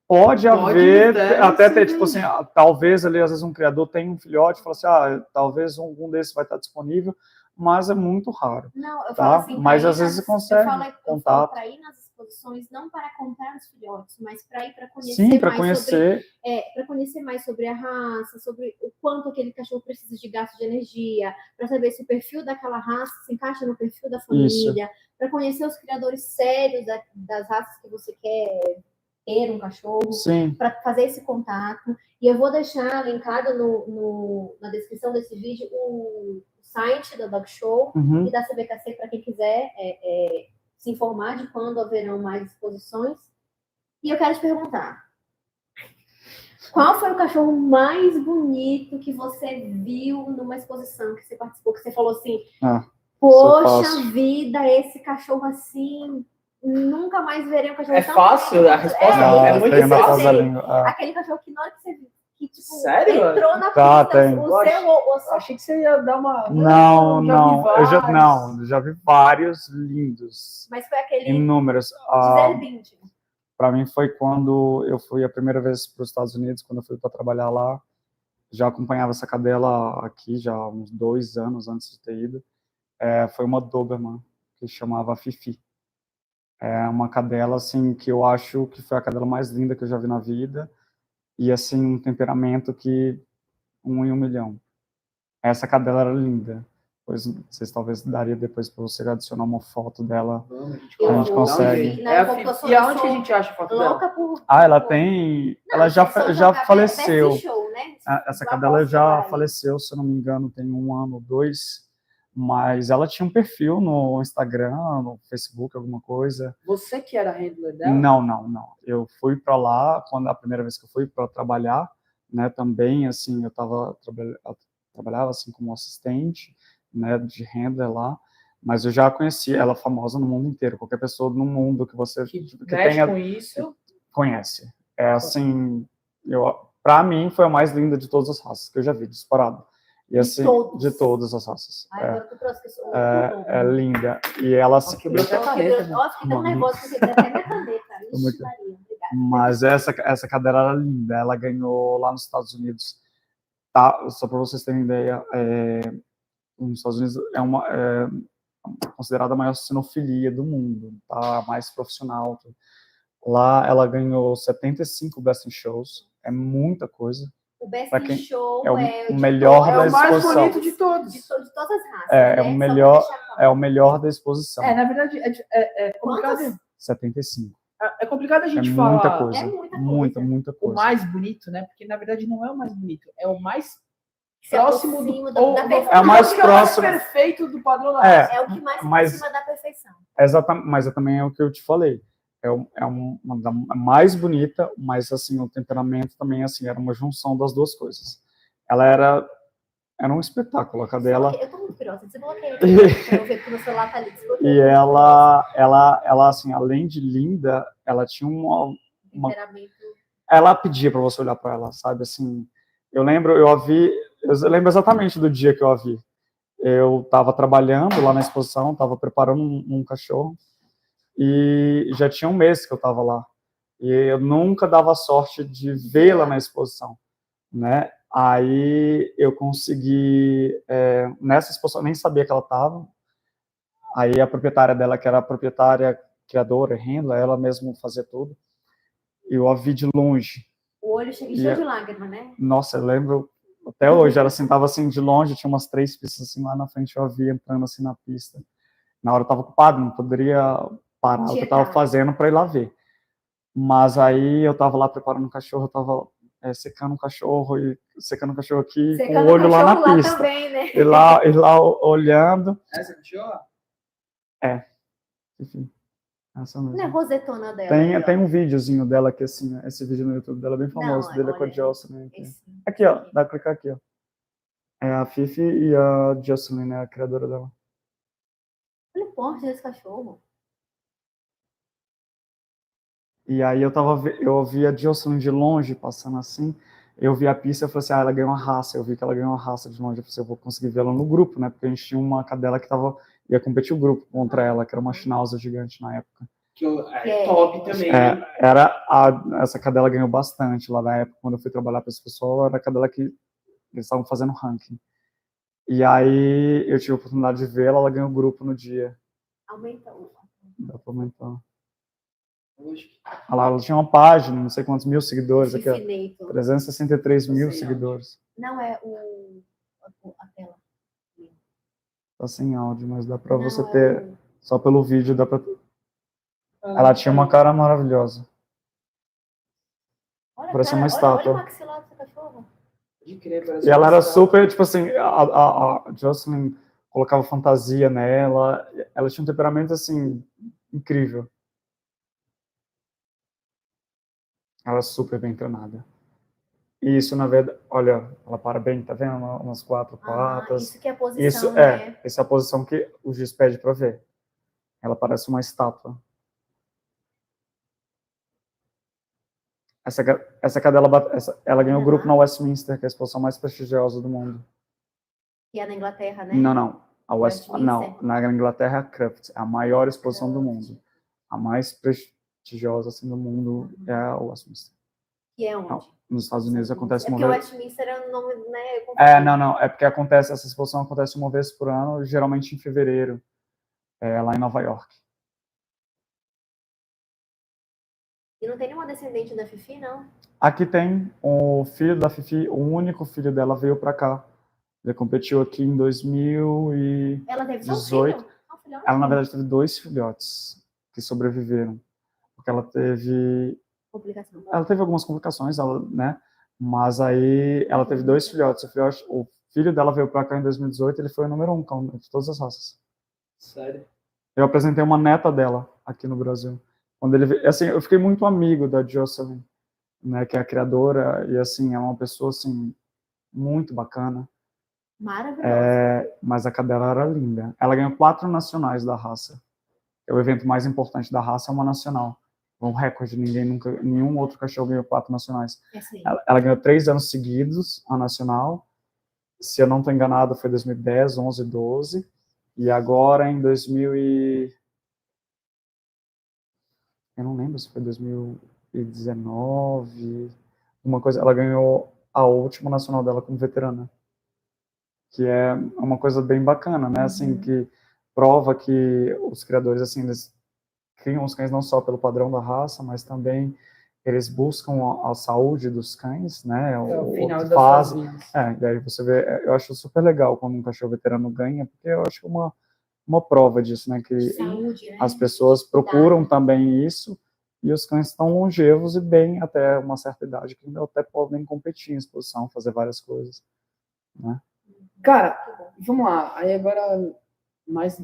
Pode haver, até ter, tipo assim, talvez ali, às vezes, um criador tem um filhote e fala assim, talvez algum desses vai estar disponível, mas é muito raro. Não, eu falo assim, mas às vezes você consegue contato. Eu falo para ir nas exposições, não para comprar os filhotes, mas para ir para conhecer. Sim, para conhecer. Para conhecer mais sobre a raça, sobre o quanto aquele cachorro precisa de gasto de energia, para saber se o perfil daquela raça se encaixa no perfil da família, para conhecer os criadores sérios das raças que você quer ter um cachorro, para fazer esse contato. E eu vou deixar linkado na descrição desse vídeo o site da Dog Show e da CBKC para quem quiser se informar de quando haverão mais exposições. E eu quero te perguntar, qual foi o cachorro mais bonito que você viu numa exposição que você participou, que você falou assim, poxa vida, esse cachorro assim, nunca mais verei um cachorro tão fácil, a resposta é muito fácil. Aquele cachorro que na hora que você viu, que tipo, sério? Entrou na pista, eu achei que você ia dar uma... Eu já vi vários lindos. Mas foi aquele... Inúmeros. Gisele Bündchen. Para mim foi quando eu fui a primeira vez para os Estados Unidos, quando eu fui para trabalhar lá. Já acompanhava essa cadela aqui já há uns 2 anos antes de ter ido. Foi uma Doberman que chamava Fifi. É uma cadela assim que eu acho que foi a cadela mais linda que eu já vi na vida. E assim, um temperamento que 1 em 1 milhão. Essa cadela era linda. Pois vocês talvez daria depois para você adicionar uma foto dela. A gente consegue. E aonde que a gente acha a foto dela? Ela tem... Ela já faleceu. Essa cadela já faleceu, se eu não me engano, tem 1 ano ou 2. Mas ela tinha um perfil no Instagram, no Facebook, alguma coisa. Você que era handler dela? Não. Eu fui para lá, a primeira vez que eu fui para trabalhar, né, também, assim, eu trabalhava assim como assistente, né, de handler lá, mas eu já conhecia ela famosa no mundo inteiro. Qualquer pessoa no mundo que você que tenha com isso conhece. Assim, para mim foi a mais linda de todas as raças que eu já vi, disparado. E assim, de todas as raças. É linda. E ela se quebrou até a caneta. Nossa, que tão nervosa que você até minha caneta. Mas essa cadela era linda. Ela ganhou lá nos Estados Unidos. Tá? Só para vocês terem ideia, nos Estados Unidos é considerada a maior sinofilia do mundo, tá? A mais profissional. Lá ela ganhou 75 Best in Shows. É muita coisa. O Best in Show é o melhor da exposição. É o mais bonito de todos. De todas as raças. É o melhor da exposição. Na verdade, é complicado. 75. É complicado a gente falar. Muita coisa. Muita coisa. O mais bonito, né? Porque, na verdade, não é o mais bonito. É o mais próximo é o mais próximo. Perfeito do padrão da raça. É o que mais se aproxima da perfeição. Exatamente. Mas também é o que eu te falei. É uma da mais bonita, mas assim, o temperamento também assim, era uma junção das duas coisas. Ela era um espetáculo, a cadela. Eu tô muito curiosa, desbloqueia pra eu ver porque o celular tá ali. E ela assim, além de linda, ela tinha temperamento. Ela pedia para você olhar para ela, sabe? Assim, eu lembro exatamente do dia que eu a vi. Eu estava trabalhando lá na exposição, estava preparando um cachorro. E já tinha 1 mês que eu estava lá. E eu nunca dava sorte de vê-la na exposição, né? Aí eu consegui... nessa exposição, eu nem sabia que ela estava. Aí a proprietária dela, que era a proprietária, criadora, handler, ela mesma fazia tudo. E eu a vi de longe. O olho encheu de lágrima, né? Nossa, eu lembro até hoje, ela sentava assim de longe, tinha umas 3 pistas assim lá na frente, eu a via entrando assim na pista. Na hora eu estava ocupado, não poderia parar o que eu estava fazendo para ir lá ver. Mas aí eu estava lá preparando o cachorro, eu estava secando o cachorro e secando o cachorro aqui, secando com o olho lá na pista. Também, né? E lá olhando. Essa cachorra? Enfim. Essa mesmo. Não é rosetona dela. Tem um videozinho dela que assim, esse vídeo no YouTube dela é bem famoso, dele é com a Jocelyn. Aqui, ó, dá pra clicar aqui, ó. É a Fifi e a Jocelyn, né, a criadora dela. Olha o porte desse cachorro. E aí eu vi a Jocelyn de longe, passando assim, eu vi a pista, eu falei assim, ela ganhou uma raça, eu vi que ela ganhou uma raça de longe, eu falei assim, eu vou conseguir ver ela no grupo, né, porque a gente tinha uma cadela que ia competir o grupo contra ela, que era uma Schnauzer gigante na época. Que é top também. Essa cadela ganhou bastante lá na época, quando eu fui trabalhar para esse pessoal, era a cadela que eles estavam fazendo ranking. E aí eu tive a oportunidade de vê-la, ela ganhou o grupo no dia. Aumentou. Dá para aumentar. Ela tinha uma página, não sei quantos mil seguidores aqui, ó, 363 mil seguidores. Não é a tela. Tá sem áudio, mas dá para você ter, só pelo vídeo dá para. Ela tinha uma cara maravilhosa. Parecia uma estátua. Olha o maxilar dessa cachorra. E ela era super, tipo assim, a Jocelyn colocava fantasia nela, ela tinha um temperamento, assim, incrível. Ela é super bem treinada. E isso, na verdade, olha, ela para bem, tá vendo? Nas 4 patas. Isso que é a posição, né? Essa é a posição que o juiz pede para ver. Ela parece uma estátua. Essa cadela, ela ganhou o grupo na Westminster, que é a exposição mais prestigiosa do mundo. Que é na Inglaterra, né? Não. Não, na Inglaterra é a Crufts, a maior exposição do mundo. A mais prestigiosa assim, do mundo é a Westminster. Que é onde? Não, nos Estados Unidos acontece uma vez. vez. Porque o Westminster é o nome, né? Não. É porque essa exposição acontece uma vez por ano, geralmente em fevereiro, lá em Nova York. E não tem nenhuma descendente da Fifi, não? Aqui tem o filho da Fifi, o único filho dela veio para cá. Ele competiu aqui em 2018. Ela teve só um filho? Ela, na verdade, teve 2 filhotes que sobreviveram. Porque ela teve... Complicação. Ela teve algumas complicações, né? Mas aí ela teve 2 filhotes. O filho dela veio para cá em 2018, ele foi o número 1 de todas as raças. Sério? Eu apresentei uma neta dela aqui no Brasil. Quando ele, assim, eu fiquei muito amigo da Jocelyn, né, que é a criadora, e assim, é uma pessoa assim, muito bacana. Maravilhosa. Mas a cadela era linda. Ela ganhou 4 nacionais da raça. É o evento mais importante da raça, é uma nacional. Um recorde, nenhum outro cachorro ganhou 4 nacionais. Ela ganhou 3 anos seguidos a nacional. Se eu não estou enganado, foi 2010, 11, 12. E agora em 2000 eu não lembro se foi 2019, uma coisa, ela ganhou a última nacional dela como veterana, que é uma coisa bem bacana, né, assim, que prova que os criadores, assim, eles criam os cães não só pelo padrão da raça, mas também eles buscam a saúde dos cães, né, o final das fase. vidas. E aí você vê, eu acho super legal quando um cachorro veterano ganha, porque eu acho uma prova disso, né, que saúde, né? As pessoas procuram também isso, e os cães estão longevos e bem até uma certa idade, que até podem competir em exposição, fazer várias coisas, né? Cara, vamos lá, aí agora, mais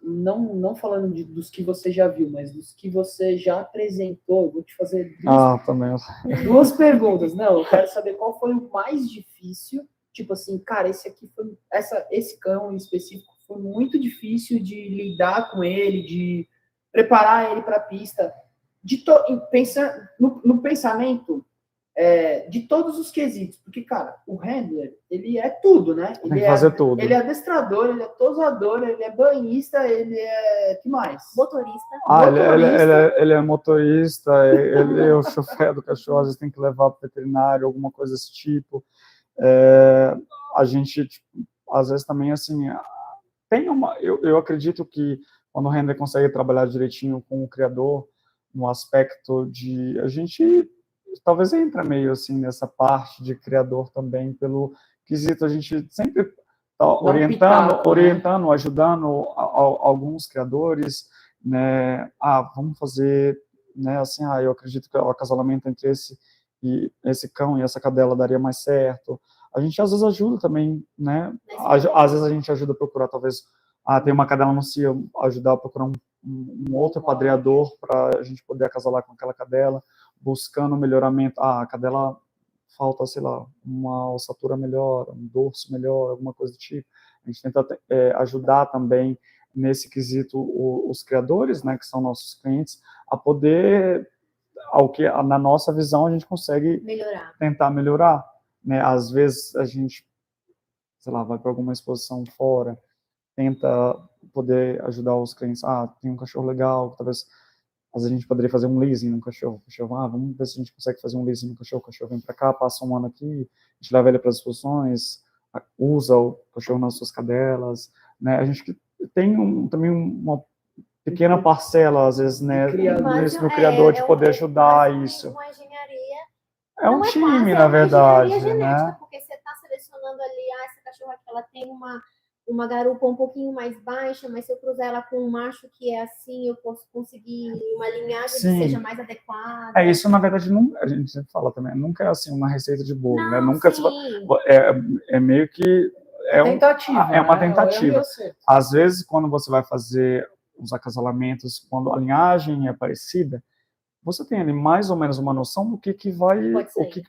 não falando dos que você já viu, mas dos que você já apresentou, eu vou te fazer duas perguntas. Não, eu quero saber qual foi o mais difícil, tipo assim, cara, esse cão em específico foi muito difícil de lidar com ele, de preparar ele para a pista, pensar no pensamento de todos os quesitos, porque, cara, o handler, ele é tudo, né? Tem que fazer tudo. Ele é adestrador, ele é tosador, ele é banhista, ele é... que mais? Motorista. Ele é motorista, ele é o chofer do cachorro, às vezes tem que levar para o veterinário, alguma coisa desse tipo. A gente, às vezes também, assim, eu acredito que quando o handler consegue trabalhar direitinho com o criador, no aspecto de... A gente talvez entra meio assim nessa parte de criador também, pelo quesito, a gente sempre está orientando, ajudando alguns criadores, né? Vamos fazer, né? Assim, eu acredito que o acasalamento entre esse cão e essa cadela daria mais certo. A gente às vezes ajuda também, né? Às vezes a gente ajuda a procurar, talvez, tem uma cadela no cio, ajudar a procurar um outro padreador para a gente poder acasalar com aquela cadela, buscando melhoramento. A cadela falta, sei lá, uma ossatura melhor, um dorso melhor, alguma coisa do tipo. A gente tenta ajudar também nesse quesito os criadores, né, que são nossos clientes, a poder, na nossa visão, a gente consegue tentar melhorar, né? Às vezes a gente, sei lá, vai para alguma exposição fora, tenta poder ajudar os clientes. Tem um cachorro legal, talvez às vezes a gente poderia fazer um leasing no cachorro. Vamos ver se a gente consegue fazer um leasing no cachorro. O cachorro vem para cá, passa um ano aqui, a gente leva ele para as exposições, usa o cachorro nas suas cadelas, né? A gente tem também uma pequena parcela, às vezes, né, no criador de poder ajudar isso. Uma engenharia. É um time, na verdade, né? Porque você está selecionando ali, essa cachorra aqui, ela tem uma garupa um pouquinho mais baixa, mas se eu cruzar ela com um macho que é assim, eu posso conseguir uma linhagem que seja mais adequada. Isso, na verdade, a gente sempre fala também, nunca é assim uma receita de bolo, né? Nunca é meio que uma tentativa. Às vezes, quando você vai fazer os acasalamentos, quando a linhagem é parecida, você tem ali mais ou menos uma noção do que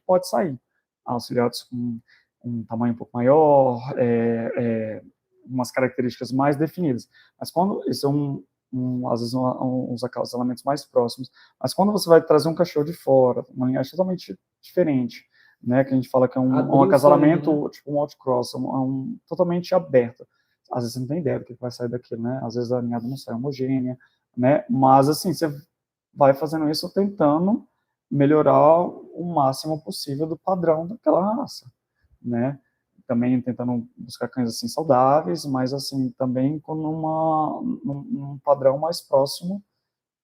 pode sair. Auxiliados com um tamanho um pouco maior, umas características mais definidas. Mas quando isso às vezes uns acasalamentos mais próximos, mas quando você vai trazer um cachorro de fora, uma linhagem totalmente diferente, né, que a gente fala que é um acasalamento, né? Tipo um outcross, totalmente aberto. Às vezes você não tem ideia do que vai sair daquilo, né? Às vezes a ninhada não sai homogênea, né? Mas assim, você vai fazendo isso tentando melhorar o máximo possível do padrão daquela raça, né? Também tentando buscar cães assim saudáveis, mas assim também com um padrão mais próximo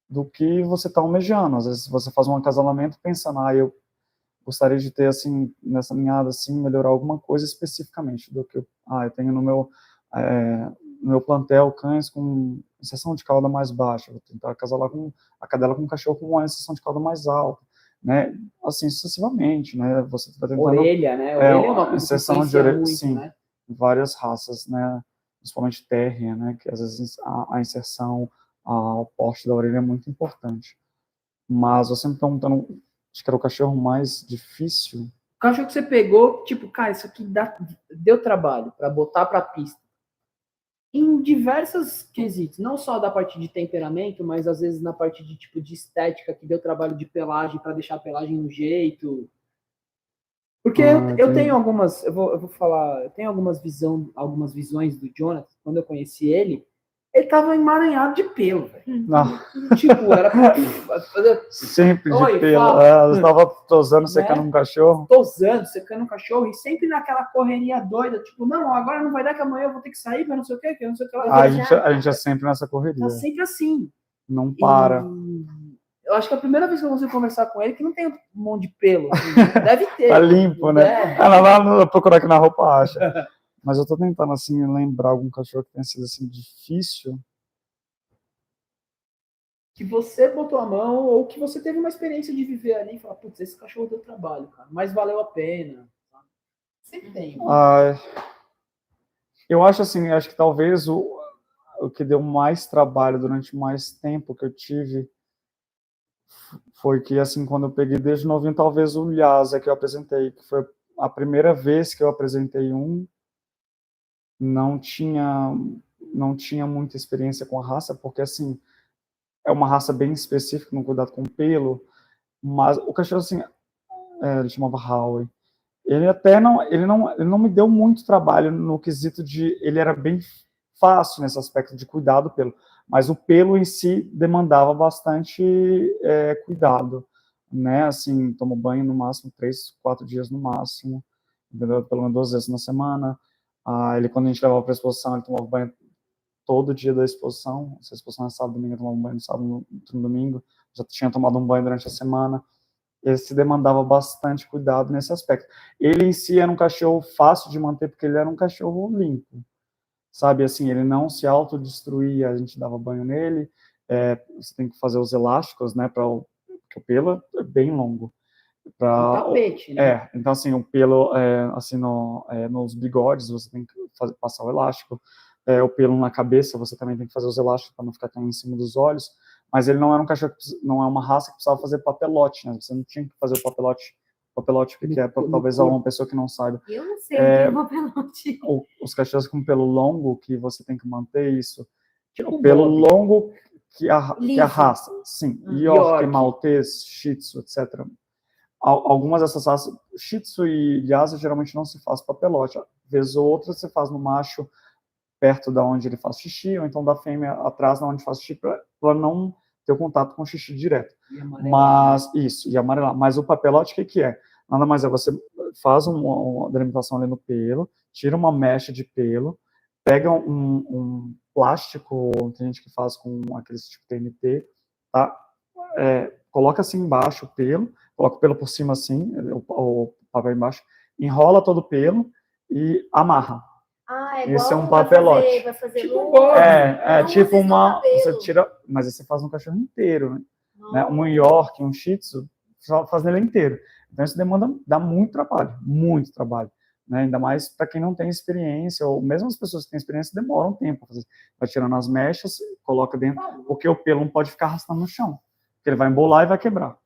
do que você está almejando. Às vezes você faz um acasalamento pensando, eu gostaria de ter assim nessa ninhada assim melhorar alguma coisa especificamente do que eu tenho no meu plantel cães com inserção de cauda mais baixa, vou tentar acasalar com a cadela com um cachorro com uma inserção de cauda mais alta, né? Assim sucessivamente, né? Você vai tentando orelha, né? Orelha é uma coisa inserção de orelha, sim, né? Várias raças, né? Principalmente terrier, né? Que às vezes a inserção, o porte da orelha é muito importante. Mas você me perguntando, acho que era o cachorro mais difícil. O cachorro que você pegou, tipo, cara, isso aqui deu trabalho para botar para pista. Em diversos quesitos, não só da parte de temperamento, mas às vezes na parte de tipo de estética, que deu trabalho de pelagem para deixar a pelagem no jeito. Porque eu tenho algumas, eu vou falar, eu tenho algumas visões do Jonathan, quando eu conheci ele tava emaranhado de pelo, velho. Tipo, era pra fazer... Sempre de pelo. Ela estava tosando, secando um cachorro. Tosando, secando um cachorro, e sempre naquela correria doida, tipo, não, agora não vai dar que amanhã eu vou ter que sair, mas não sei o que não sei o que lá. A gente é sempre nessa correria. Tá sempre assim. Não para. Eu acho que a primeira vez que eu consigo conversar com ele, que não tem um monte de pelo. Assim, deve ter. Tá limpo, né? Ela vai procurar aqui na roupa, acha. Mas eu tô tentando, assim, lembrar algum cachorro que tenha sido, assim, difícil. Que você botou a mão, ou que você teve uma experiência de viver ali e falar, putz, esse cachorro deu trabalho, cara, mas valeu a pena. Sempre tem. Eu acho, assim, que talvez o que deu mais trabalho durante mais tempo que eu tive foi que, assim, quando eu peguei desde novinho, talvez o Lhasa que eu apresentei, que foi a primeira vez que eu apresentei não tinha muita experiência com a raça, porque, assim, é uma raça bem específica no cuidado com o pelo, mas o cachorro, assim, ele chamava Howie, ele não me deu muito trabalho no quesito de, ele era bem fácil nesse aspecto de cuidar do pelo, mas o pelo em si demandava bastante cuidado, né, assim, tomo banho no máximo 3, 4 dias no máximo, entendeu? Pelo menos 2 vezes na semana. Quando a gente levava para a exposição, ele tomava banho todo dia da exposição. Se a exposição é sábado, domingo, eu tomava um banho no sábado, no domingo. Já tinha tomado um banho durante a semana. esse demandava bastante cuidado nesse aspecto. Ele em si era um cachorro fácil de manter, porque ele era um cachorro limpo, sabe, assim, ele não se autodestruía, a gente dava banho nele, você tem que fazer os elásticos, né, porque o pelo é bem longo. Um tapete, né? Então, assim, o pelo, assim, nos bigodes, você tem que passar o elástico, o pelo na cabeça, você também tem que fazer os elásticos para não ficar caindo em cima dos olhos, mas ele não era um cachorro, não é uma raça que precisava fazer papelote, né? Você não tinha que fazer o papelote, o que é, talvez uma pessoa que não saiba. Eu não sei o que é papelote. Os cachorros com pelo longo, que você tem que manter isso, Tipo o pelo Bob. longo que a raça, sim, York, Maltese, Shih Tzu, etc. Algumas dessas raças, Shih Tzu e Lhasa, geralmente não se faz papelote. Vez ou outra, você faz no macho perto da onde ele faz xixi, ou então da fêmea atrás da onde faz xixi, para não ter o contato com o xixi direto. Mas, isso, e amarelar. Mas o papelote, o que é? Nada mais é, você faz uma delimitação ali no pelo, tira uma mecha de pelo, pega um plástico, tem gente que faz com aqueles tipo TNT, tá? Coloca assim embaixo o pelo, coloca o pelo por cima assim, o papel embaixo, enrola todo o pelo e amarra. Esse é um papelote. Vai fazer tipo tipo uma. Você tira. Mas aí você faz um cachorro inteiro, né? Um York, um Shih Tzu, só faz ele inteiro. Então isso dá muito trabalho, né? Ainda mais para quem não tem experiência, ou mesmo as pessoas que têm experiência demoram um tempo para fazer. Vai tirando as mechas, coloca dentro, porque o pelo não pode ficar arrastando no chão, porque ele vai embolar e vai quebrar.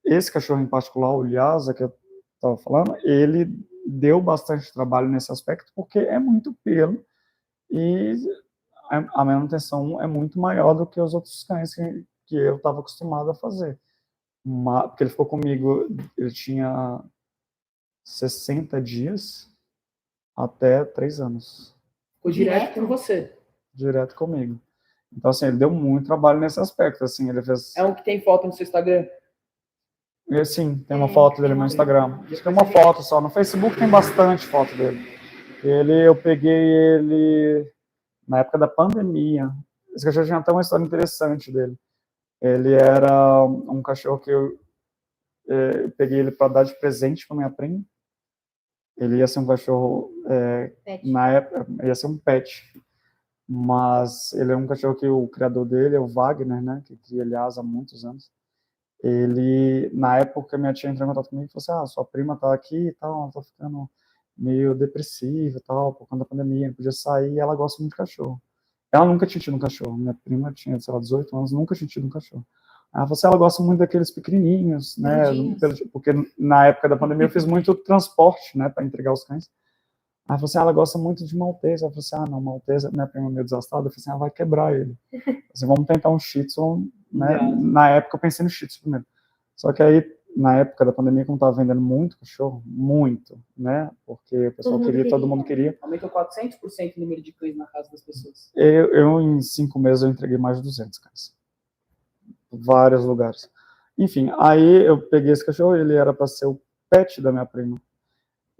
Esse cachorro em particular, o Lhasa, que eu estava falando, ele deu bastante trabalho nesse aspecto, porque é muito pelo e a manutenção é muito maior do que os outros cães que eu estava acostumado a fazer. Porque ele ficou comigo, ele tinha 60 dias até 3 anos. Ficou direto com você? Direto comigo. Então, assim, ele deu muito trabalho nesse aspecto. Assim, ele fez... É um que tem foto no seu Instagram? Sim, tem uma foto dele no Instagram. Acho que é uma foto só. No Facebook tem bastante foto dele. Eu peguei ele na época da pandemia. Esse cachorro tinha até uma história interessante dele. Ele era um cachorro que eu peguei ele para dar de presente para minha prima. Ele ia ser um cachorro, na época, ia ser um pet. Mas ele é um cachorro que o criador dele é o Wagner, né, que cria Lhasa há muitos anos. Ele, na época, minha tia entrou em contato comigo e falou assim, sua prima tá aqui e tal, ela tá ficando meio depressiva e tal, por conta da pandemia, não podia sair, e ela gosta muito de cachorro. Ela nunca tinha tido um cachorro, minha prima tinha, sei lá, 18 anos, nunca tinha tido um cachorro. Ela falou assim, ela gosta muito daqueles pequenininhos, né, porque na época da pandemia eu fiz muito transporte, né, para entregar os cães. Aí falou assim, ela gosta muito de Maltese. Ela falou assim, não, Maltese, minha prima é meio desastrada. Eu falei assim, vai quebrar ele. Assim, vamos tentar um Shih Tzu, né? Na época eu pensei no Shih Tzu primeiro. Só que aí, na época da pandemia, como estava vendendo muito cachorro, muito, né? Porque o pessoal todo mundo queria. Aumentou 400% o número de cães na casa das pessoas. Eu em 5 meses, eu entreguei mais de 200 cães. Vários lugares. Enfim, aí eu peguei esse cachorro, ele era para ser o pet da minha prima.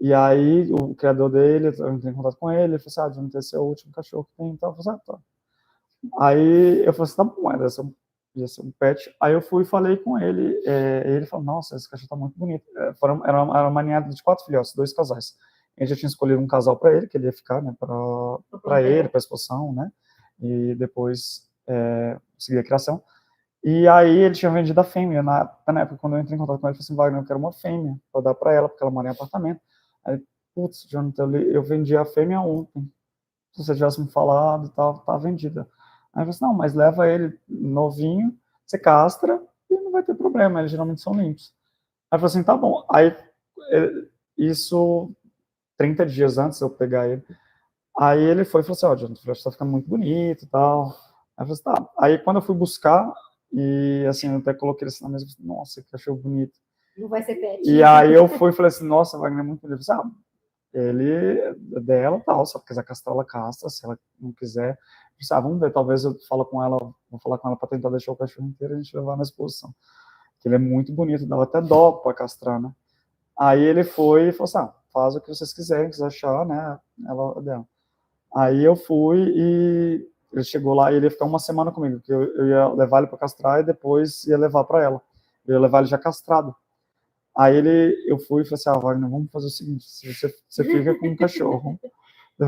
E aí, o criador dele, eu entrei em contato com ele falou assim, Jonathan, esse é o último cachorro que tem, então eu falei assim, tá. Aí eu falei assim, tá bom, ia ser um pet. Aí eu fui e falei com ele, ele falou, nossa, esse cachorro tá muito bonito. Era uma ninhada de 4 filhotes, 2 casais. A gente já tinha escolhido um casal para ele, que ele ia ficar, né, para ele, para a exposição, né, e depois seguir a criação. E aí ele tinha vendido a fêmea, na época, quando eu entrei em contato com ele, eu falei assim, Wagner, eu quero uma fêmea para dar para ela, porque ela mora em apartamento. Aí, putz, Jonathan, eu vendi a fêmea ontem. Se você tivesse me falado e tal, tá vendida. Aí eu falei assim, não, mas leva ele novinho, você castra e não vai ter problema, eles geralmente são limpos. Aí eu falei assim, tá bom. Aí, isso, 30 dias antes de eu pegar ele, aí ele foi e falou assim, Jonathan, o filhote tá ficando muito bonito e tal. Aí eu falei assim, tá. Aí quando eu fui buscar, e assim, eu até coloquei ele assim na mesa, nossa, que cachorro bonito. Não vai ser pet. E aí eu fui e falei assim, nossa, Wagner é muito bonito. Eu falei assim, ele é dela e tal, se ela quiser castrar, ela castra, se ela não quiser, vamos ver, talvez eu falo com ela, vou falar com ela para tentar deixar o cachorro inteiro e a gente levar na exposição. Porque ele é muito bonito, dava até dó para castrar, né? Aí ele foi e falou assim, faz o que vocês quiserem, quiser achar, né? Ela dela. Aí eu fui e ele chegou lá e ele ia ficar uma semana comigo, porque eu ia levar ele para castrar e depois ia levar para ela. Eu ia levar ele já castrado. Aí eu fui e falei assim, Wagner, vamos fazer o seguinte, você fica com um cachorro.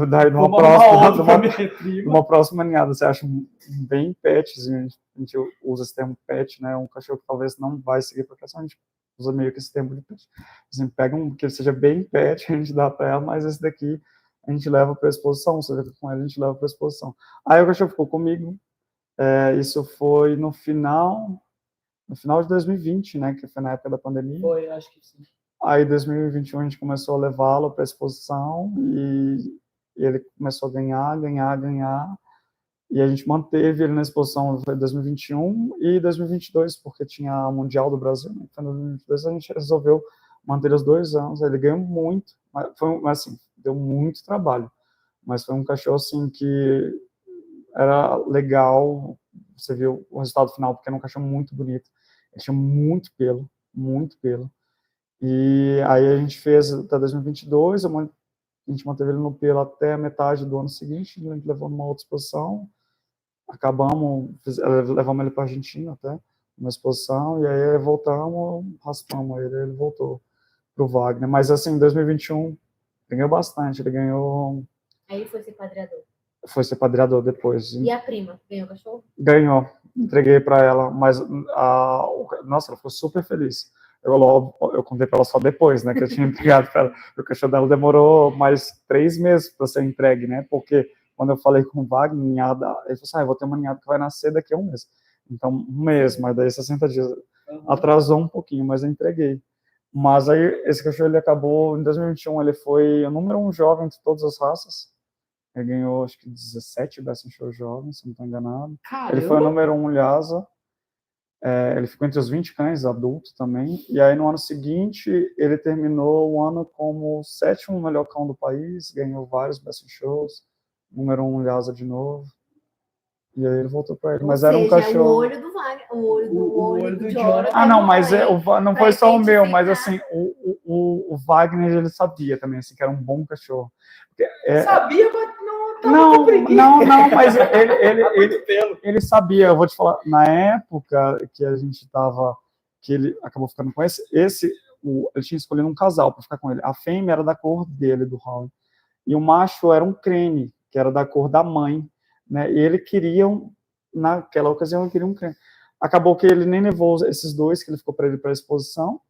Daí, numa próxima ninhada, você acha um bem petzinho, a gente usa esse termo pet, né? Um cachorro que talvez não vai seguir para a gente usa meio que esse termo de pet. Assim, pega um que seja bem pet, a gente dá para ela, mas esse daqui a gente leva para a exposição, você fica com ele, a gente leva para a exposição. Aí o cachorro ficou comigo, isso foi no final de 2020, né? Que foi na época da pandemia. Foi, acho que sim. Aí, em 2021, a gente começou a levá-lo para a exposição e ele começou a ganhar. E a gente manteve ele na exposição em 2021 e 2022, porque tinha o Mundial do Brasil. Né? Então, em 2022, a gente resolveu manter os 2 anos. Ele ganhou muito, mas assim, deu muito trabalho. Mas foi um cachorro, assim, que era legal. Você viu o resultado final, porque era um cachorro muito bonito. Ele tinha muito pelo, muito pelo. E aí a gente fez até 2022, a gente manteve ele no pelo até a metade do ano seguinte, a gente levou numa outra exposição, levamos ele para a Argentina até, numa exposição, e aí voltamos, raspamos ele voltou para o Wagner. Mas assim, em 2021, ganhou bastante, ele ganhou... Aí foi ser padreador. Foi ser padreador depois. E a prima, ganhou o cachorro? Ganhou, entreguei para ela, mas nossa, ela ficou super feliz. Eu contei para ela só depois, né, que eu tinha entregado para ela. O cachorro dela demorou mais 3 meses para ser entregue, né, porque quando eu falei com o Wagner, ninhada, ele falou assim, eu vou ter uma ninhada que vai nascer daqui a 1 mês. Então, 1 mês, mas daí 60 dias. Atrasou um pouquinho, mas eu entreguei. Mas aí, esse cachorro, ele acabou, em 2021, ele foi o número 1 jovem de todas as raças. Ele ganhou, acho que 17 Best in Show jovens, se não estou enganado. Caramba. Ele foi o número 1 Lhasa. Ele ficou entre os 20 cães adultos também. E aí, no ano seguinte, ele terminou o ano como o 7º melhor cão do país, ganhou vários Best in Shows, número 1 Lhasa de novo. E aí ele voltou para ele. Mas Ou era um seja, cachorro... o olho do Wagner, o olho do Jonathan. Ah, não, mas não foi só o meu, mas assim, o Wagner, ele sabia também, assim, que era um bom cachorro. Sabia, mas não, mas ele sabia. Eu vou te falar, na época que a gente tava, que ele acabou ficando com ele tinha escolhido um casal para ficar com ele. A fêmea era da cor dele, do Hound, e o macho era um creme, que era da cor da mãe, né? E ele queria, naquela ocasião, ele queria um creme. Acabou que ele nem levou esses 2, que ele ficou para ele para a exposição.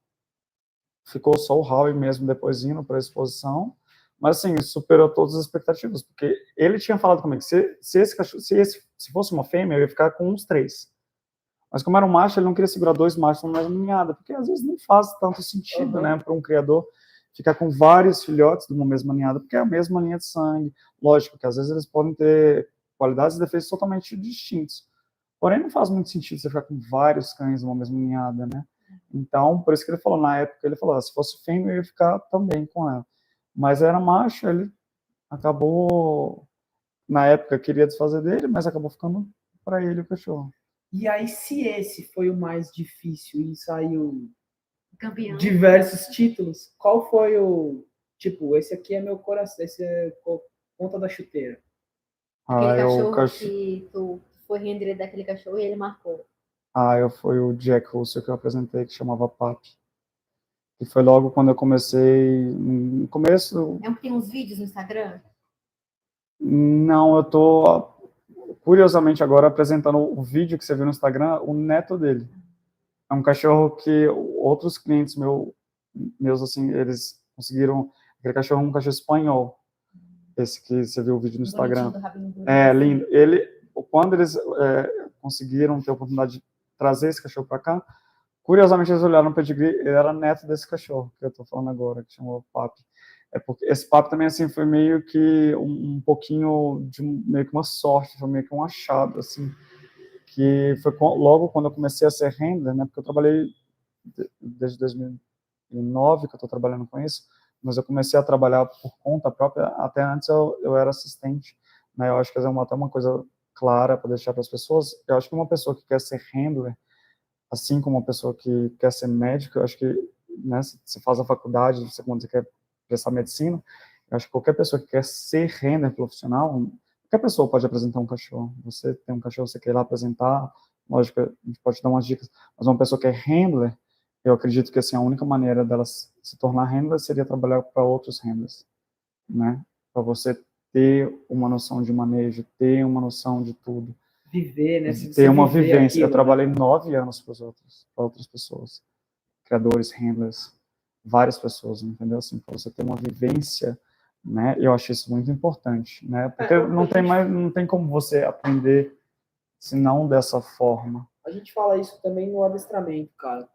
Ficou só o Howie mesmo depois indo para a exposição. Mas, assim, superou todas as expectativas, porque ele tinha falado comigo que se fosse uma fêmea, eu ia ficar com uns 3. Mas como era um macho, ele não queria segurar 2 machos na mesma ninhada, porque às vezes não faz tanto sentido, né, para um criador ficar com vários filhotes de uma mesma ninhada, porque é a mesma linha de sangue. Lógico que às vezes eles podem ter qualidades e defeitos totalmente distintos. Porém, não faz muito sentido você ficar com vários cães numa mesma ninhada, né? Então, por isso que ele falou, na época, ele falou, se fosse fêmea, eu ia ficar também com ela. Mas era macho, ele acabou, na época, queria desfazer dele, mas acabou ficando para ele o cachorro. E aí, se esse foi o mais difícil e saiu campeão, diversos títulos, qual foi o... Tipo, esse aqui é meu coração, esse é ponta da chuteira. Aquele cachorro que tu foi render daquele cachorro e ele marcou. Foi o Jack Russell que eu apresentei, que chamava Papi. E foi logo quando eu comecei, no começo... É um que tem uns vídeos no Instagram? Não, eu tô, curiosamente, agora apresentando o vídeo que você viu no Instagram, o neto dele. É um cachorro que outros clientes meus, assim, eles conseguiram... Aquele cachorro é um cachorro espanhol. Esse que você viu o vídeo no Instagram. Lindo. Quando eles conseguiram ter a oportunidade de trazer esse cachorro para cá, curiosamente eles olharam no pedigree, ele era neto desse cachorro que eu tô falando agora, que chamou Papi. Porque esse Papi também, assim, foi meio que um pouquinho de meio que uma sorte, foi meio que um achado, assim, que foi logo quando eu comecei a ser handler, né, porque eu trabalhei desde 2009 que eu tô trabalhando com isso, mas eu comecei a trabalhar por conta própria, até antes eu era assistente, né, eu acho que é até uma coisa clara para deixar para as pessoas, eu acho que uma pessoa que quer ser handler, assim como uma pessoa que quer ser médico, eu acho que, né, se você faz a faculdade, quando você quer prestar medicina, eu acho que qualquer pessoa que quer ser handler profissional, qualquer pessoa pode apresentar um cachorro. Você tem um cachorro, você quer ir lá apresentar, lógico, a gente pode te dar umas dicas, mas uma pessoa que é handler, eu acredito que assim, a única maneira delas se tornar handler seria trabalhar para outros handlers, né? Para você ter uma noção de manejo, ter uma noção de tudo. Viver, né? Ter uma vivência. Aquilo, eu trabalhei 9 anos para outras pessoas, criadores, handlers, várias pessoas, entendeu? Assim, para você ter uma vivência, né? Eu acho isso muito importante, né? Porque não tem como você aprender se não dessa forma. A gente fala isso também no adestramento, cara,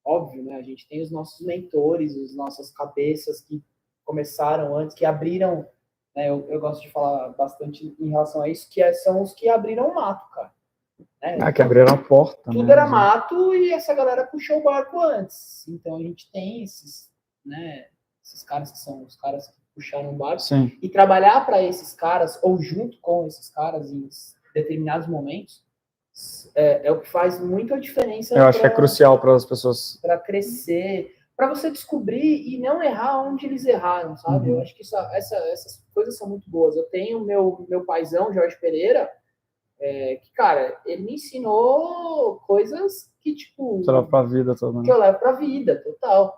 óbvio, né? A gente tem os nossos mentores, as nossas cabeças que começaram antes, que abriram, né? Eu gosto de falar bastante em relação a isso, são os que abriram o mato, cara. Né? Que abriram a porta. Tudo era mato e essa galera puxou o barco antes. Então a gente tem esses, né? Esses caras que são os caras que puxaram o barco. Sim. E trabalhar para esses caras, ou junto com esses caras em determinados momentos, é o que faz muita diferença. Eu acho que é crucial para as pessoas. Para crescer, para você descobrir e não errar onde eles erraram, sabe? Eu acho que essas coisas são muito boas. Eu tenho meu paizão, Jorge Pereira, que, cara, ele me ensinou coisas que, tipo... Você leva para a vida toda. Que eu levo para a vida, total.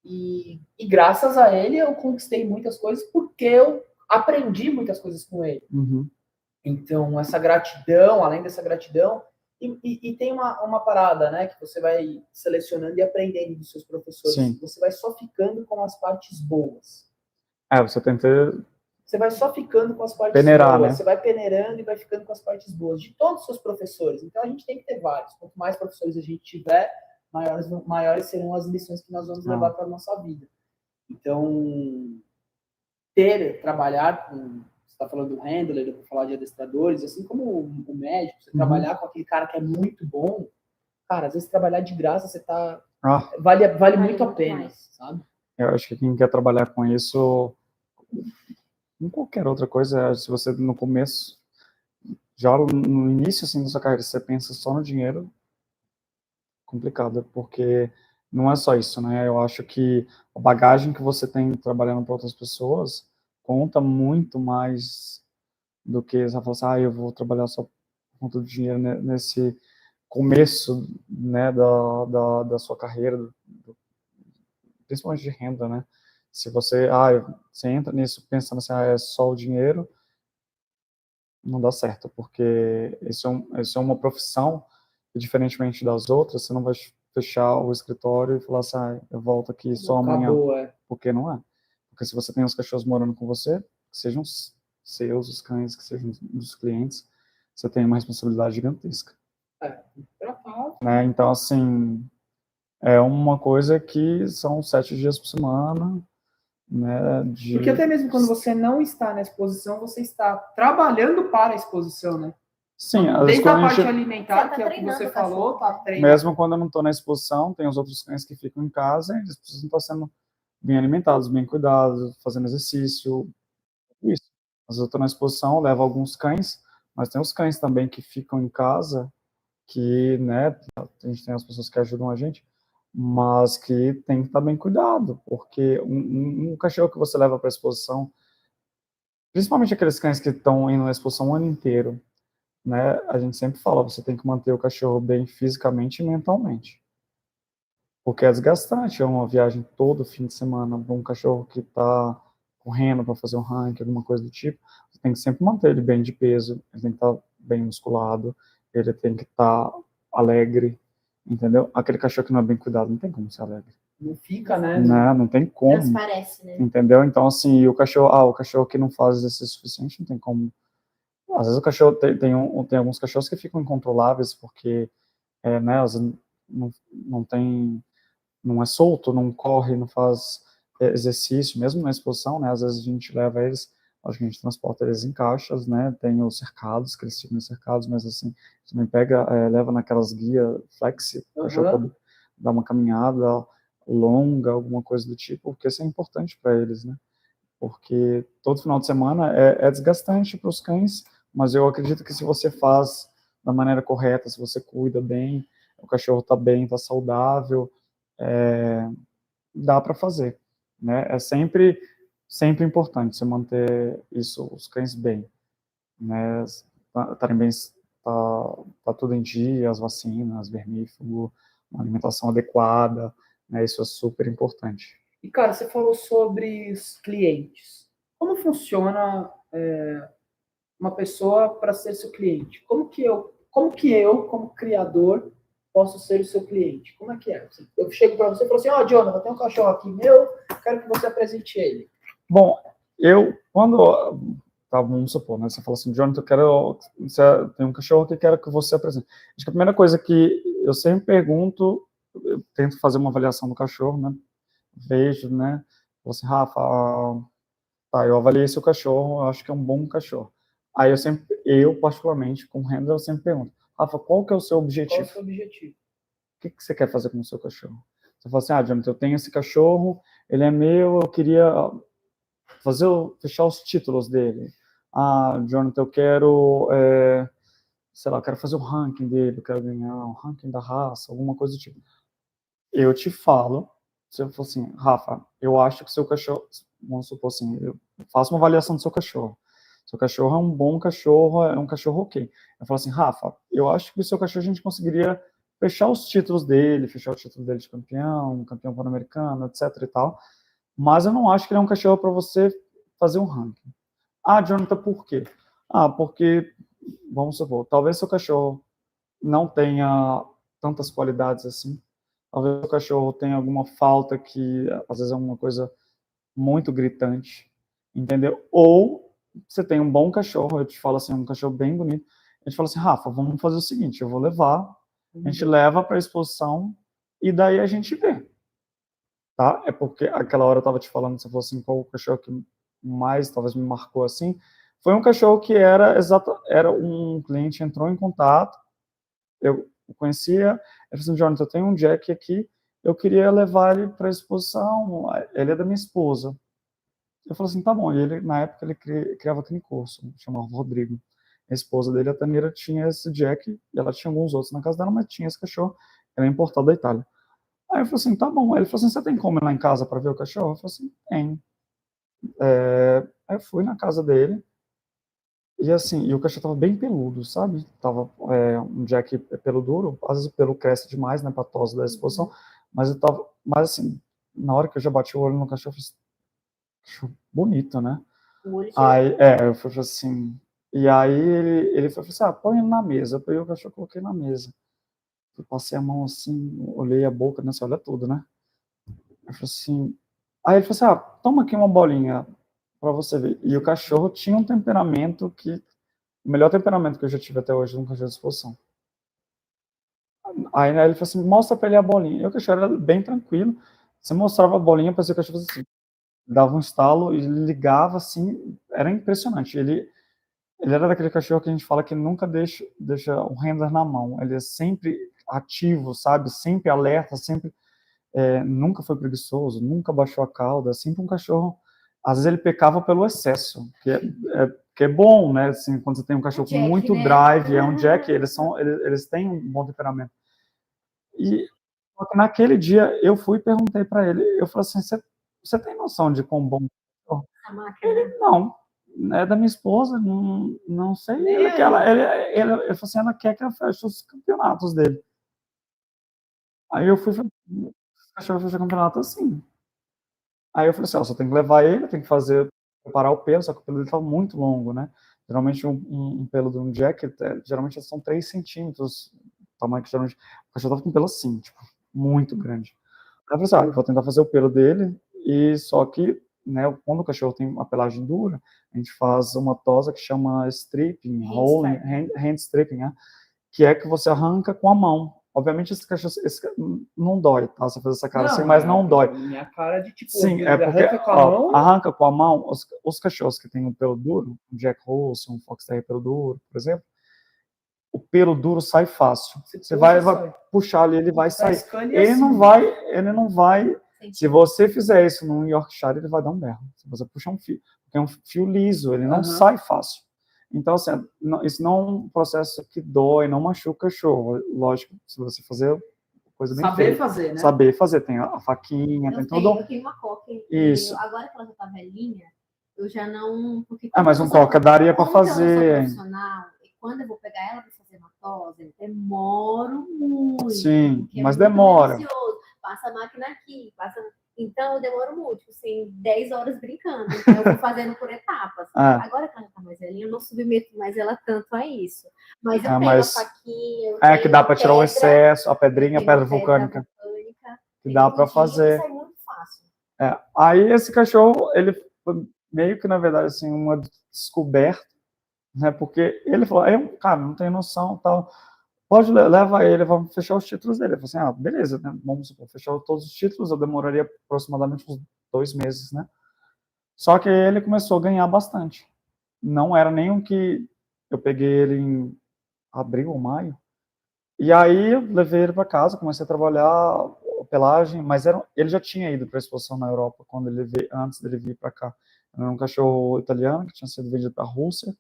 E graças a ele eu conquistei muitas coisas porque eu aprendi muitas coisas com ele. Uhum. Então, essa gratidão, além dessa gratidão, e tem uma parada, né, que você vai selecionando e aprendendo dos seus professores. Sim. Você vai só ficando com as partes boas. Você tem que ter... Você vai só ficando com as partes peneirar, boas. Né? Você vai peneirando e vai ficando com as partes boas de todos os seus professores. Então, a gente tem que ter vários. Quanto mais professores a gente tiver, maiores serão as lições que nós vamos levar para a nossa vida. Então, trabalhar com... Você está falando do handler, eu vou falar de adestradores, assim como o médico, você trabalhar com aquele cara que é muito bom, cara, às vezes trabalhar de graça, você tá... Vale muito a pena, sabe? Eu acho que quem quer trabalhar com isso, em qualquer outra coisa, se você no começo, já no início assim da sua carreira, você pensa só no dinheiro, complicado, porque não é só isso, né? Eu acho que a bagagem que você tem trabalhando para outras pessoas conta muito mais do que você falar assim, eu vou trabalhar só por conta do dinheiro nesse começo, né, da sua carreira, principalmente de renda, né? Se você, você entra nisso pensando assim, é só o dinheiro, não dá certo, porque isso é uma profissão que, diferentemente das outras, você não vai fechar o escritório e falar assim, eu volto aqui só amanhã. Porque não é. Porque se você tem os cachorros morando com você, que sejam seus, os cães, que sejam dos clientes, você tem uma responsabilidade gigantesca. Né? Então, assim, é uma coisa que são 7 dias por semana, né? Porque até mesmo quando você não está na exposição, você está trabalhando para a exposição, né? Sim, desde a parte alimentar, que é o que você falou, tá treinando. Mesmo quando eu não estou na exposição, tem os outros cães que ficam em casa, e eles precisam estar sendo bem alimentados, bem cuidados, fazendo exercício, isso. Às vezes eu estou na exposição, levo alguns cães, mas tem os cães também que ficam em casa, que, né, a gente tem as pessoas que ajudam a gente, mas que tem que estar bem cuidado, porque um cachorro que você leva para a exposição, principalmente aqueles cães que estão indo na exposição o ano inteiro, né, a gente sempre fala, você tem que manter o cachorro bem fisicamente e mentalmente. Porque é desgastante, é uma viagem todo fim de semana para um cachorro que está correndo para fazer um ranking, alguma coisa do tipo. Você tem que sempre manter ele bem de peso, ele tem que estar bem musculado, ele tem que estar alegre, entendeu? Aquele cachorro que não é bem cuidado, não tem como ser alegre. Não fica, né? Não tem como. Transparece, né? Entendeu? Então, assim, o cachorro que não faz exercício suficiente, não tem como. Às vezes o cachorro tem alguns cachorros que ficam incontroláveis porque, né, às vezes não é solto, não corre, não faz exercício, mesmo na exposição, né, às vezes a gente leva eles, acho que a gente transporta eles em caixas, né, tem os cercados, que eles ficam cercados, mas assim, também leva naquelas guias flexi, o cachorro dar uma caminhada longa, alguma coisa do tipo, porque isso é importante para eles, né, porque todo final de semana é desgastante para os cães, mas eu acredito que se você faz da maneira correta, se você cuida bem, o cachorro está bem, está saudável, dá para fazer, né? É sempre importante você manter isso, os cães bem, né? Estarem bem, tá tudo em dia, as vacinas, vermífugo, uma alimentação adequada, né? Isso é super importante. E, cara, você falou sobre os clientes. Como funciona uma pessoa para ser seu cliente? Como que eu, como criador, posso ser o seu cliente? Como é que é? Eu chego para você e falo assim, ó, Jonathan, tem um cachorro aqui meu, quero que você apresente ele. Bom, tá, vamos supor, né? Você fala assim, Jonathan, você tem um cachorro que quero que você apresente. Acho que a primeira coisa que eu sempre pergunto, eu tento fazer uma avaliação do cachorro, né? Vejo, né? Falo assim, Rafa, tá, eu avaliei seu cachorro, eu acho que é um bom cachorro. Aí eu particularmente, com renda, eu sempre pergunto, Rafa, qual que é o seu objetivo? Qual é o seu objetivo? O que você quer fazer com o seu cachorro? Você fala assim, Jonathan, eu tenho esse cachorro, ele é meu, eu queria fechar os títulos dele. Jonathan, eu quero, sei lá, eu quero fazer o ranking dele, eu quero ganhar o ranking da raça, alguma coisa do tipo. Eu te falo, se eu for assim, Rafa, eu acho que seu cachorro, vamos supor assim, eu faço uma avaliação do seu cachorro. Seu cachorro é um bom cachorro, é um cachorro ok. Eu falo assim, Rafa, eu acho que o seu cachorro a gente conseguiria fechar os títulos dele, fechar o título dele de campeão pan-americano, etc e tal, mas eu não acho que ele é um cachorro para você fazer um ranking. Jonathan, por quê? Porque, vamos supor, talvez seu cachorro não tenha tantas qualidades assim, talvez o cachorro tenha alguma falta que, às vezes, é uma coisa muito gritante, entendeu? Ou você tem um bom cachorro, eu te falo assim, um cachorro bem bonito, a gente fala assim, Rafa, vamos fazer o seguinte, eu vou levar, a gente leva para a exposição e daí a gente vê, tá? É porque aquela hora eu estava te falando, você falou assim, qual o cachorro que mais talvez me marcou assim, foi um cachorro que era um cliente entrou em contato, eu conhecia, ele falou assim, Jonathan, eu tenho um Jack aqui, eu queria levar ele para a exposição, ele é da minha esposa. Eu falei assim, tá bom, e ele, na época, ele criava curso, chamava Rodrigo. A esposa dele, a Tanira, tinha esse Jack, e ela tinha alguns outros na casa dela, mas tinha esse cachorro, ele é importado da Itália. Aí eu falei assim, tá bom. Aí ele falou assim, você tem como ir lá em casa para ver o cachorro? Eu falei assim, tem. Aí eu fui na casa dele, e assim, e o cachorro tava bem peludo, sabe? Tava um Jack pelo duro, às vezes o pelo cresce demais, né, pra tosse da exposição, mas assim, na hora que eu já bati o olho no cachorro, eu falei, cachorro bonito, né? Aí, eu falei assim, e aí ele falou assim, põe ele na mesa. Eu peguei o cachorro, coloquei na mesa. Eu passei a mão assim, olhei a boca, né, você olha tudo, né? Eu falei assim, aí ele falou assim, toma aqui uma bolinha pra você ver. E o cachorro tinha um temperamento o melhor temperamento que eu já tive até hoje num cachorro de exposição. Aí, né, ele falou assim, mostra pra ele a bolinha. E o cachorro era bem tranquilo. Você mostrava a bolinha, parecia que o cachorro assim, dava um estalo e ligava assim, era impressionante. Ele era daquele cachorro que a gente fala que nunca deixa o handler na mão. Ele é sempre ativo, sabe? Sempre alerta, sempre nunca foi preguiçoso, nunca baixou a cauda, sempre um cachorro. Às vezes ele pecava pelo excesso, que é bom, né? Assim, quando você tem um cachorro com muito drive, é um Jack, eles têm um bom temperamento. E naquele dia eu fui e perguntei para ele, eu falei assim, você tem noção de quão bom ele não, é da minha esposa, não sei. Ele falou assim, ela quer que eu feche os campeonatos dele. Aí eu fui, o cachorro fecha o campeonato assim. Aí eu falei assim, você tem que levar ele, tem que preparar o pelo, só que o pelo dele tá muito longo, né? Geralmente um pelo de um Jack, geralmente são 3 centímetros, o tamanho que geralmente o cachorro tava com pelo assim, tipo, muito grande. Aí eu falei assim, eu vou tentar fazer o pelo dele, e só que, né, quando o cachorro tem uma pelagem dura, a gente faz uma tosa que chama stripping, hand stripping, né? Que é que você arranca com a mão. Obviamente esse cachorro não dói, tá? Você faz essa cara assim, mas não dói. Minha cara de tipo, sim, é porque arranca com a mão. Arranca com a mão, os cachorros que têm um pelo duro, um Jack Russell, um Fox Terrier pelo duro, por exemplo, o pelo duro sai fácil. Você vai puxar ali, ele vai sair. Ele não vai. Se você fizer isso num Yorkshire, ele vai dar um berro. Se você puxar um fio, porque é um fio liso, ele não sai fácil. Então, assim, isso não é um processo que dói, não machuca o cachorro. Lógico, se você fazer coisa bem feita. Saber fazer, né? Saber fazer. Tem a faquinha, tem tudo. Eu tenho uma coque. Isso. Agora que ela já tá velhinha, eu já não... Mas um coca daria para fazer. Profissional, quando eu vou pegar ela para fazer uma tosa, eu demoro muito. Sim, mas muito demora. minucioso. Passa a máquina aqui, então eu demoro muito, tipo assim, 10 horas brincando. Então eu vou fazendo por etapas. Agora que ela já tá mais velhinha, eu não submeto mais ela tanto a isso. Mas eu tenho a faquinha, que dá para tirar o excesso, a pedrinha, a pedra vulcânica. Que dá para fazer. Isso é muito fácil. Aí esse cachorro, ele foi meio que, na verdade, assim, uma descoberta, né? Porque ele falou, cara, não tem noção, tal. Pode levar ele, vamos fechar os títulos dele. Eu falei assim, beleza, né? Vamos supor, fechar todos os títulos, eu demoraria aproximadamente uns 2 meses, né? Só que ele começou a ganhar bastante. Não era nem o que eu peguei ele em abril ou maio. E aí eu levei ele para casa, comecei a trabalhar pelagem, mas ele já tinha ido para a exposição na Europa antes dele vir para cá. Era um cachorro italiano que tinha sido vendido para a Rússia.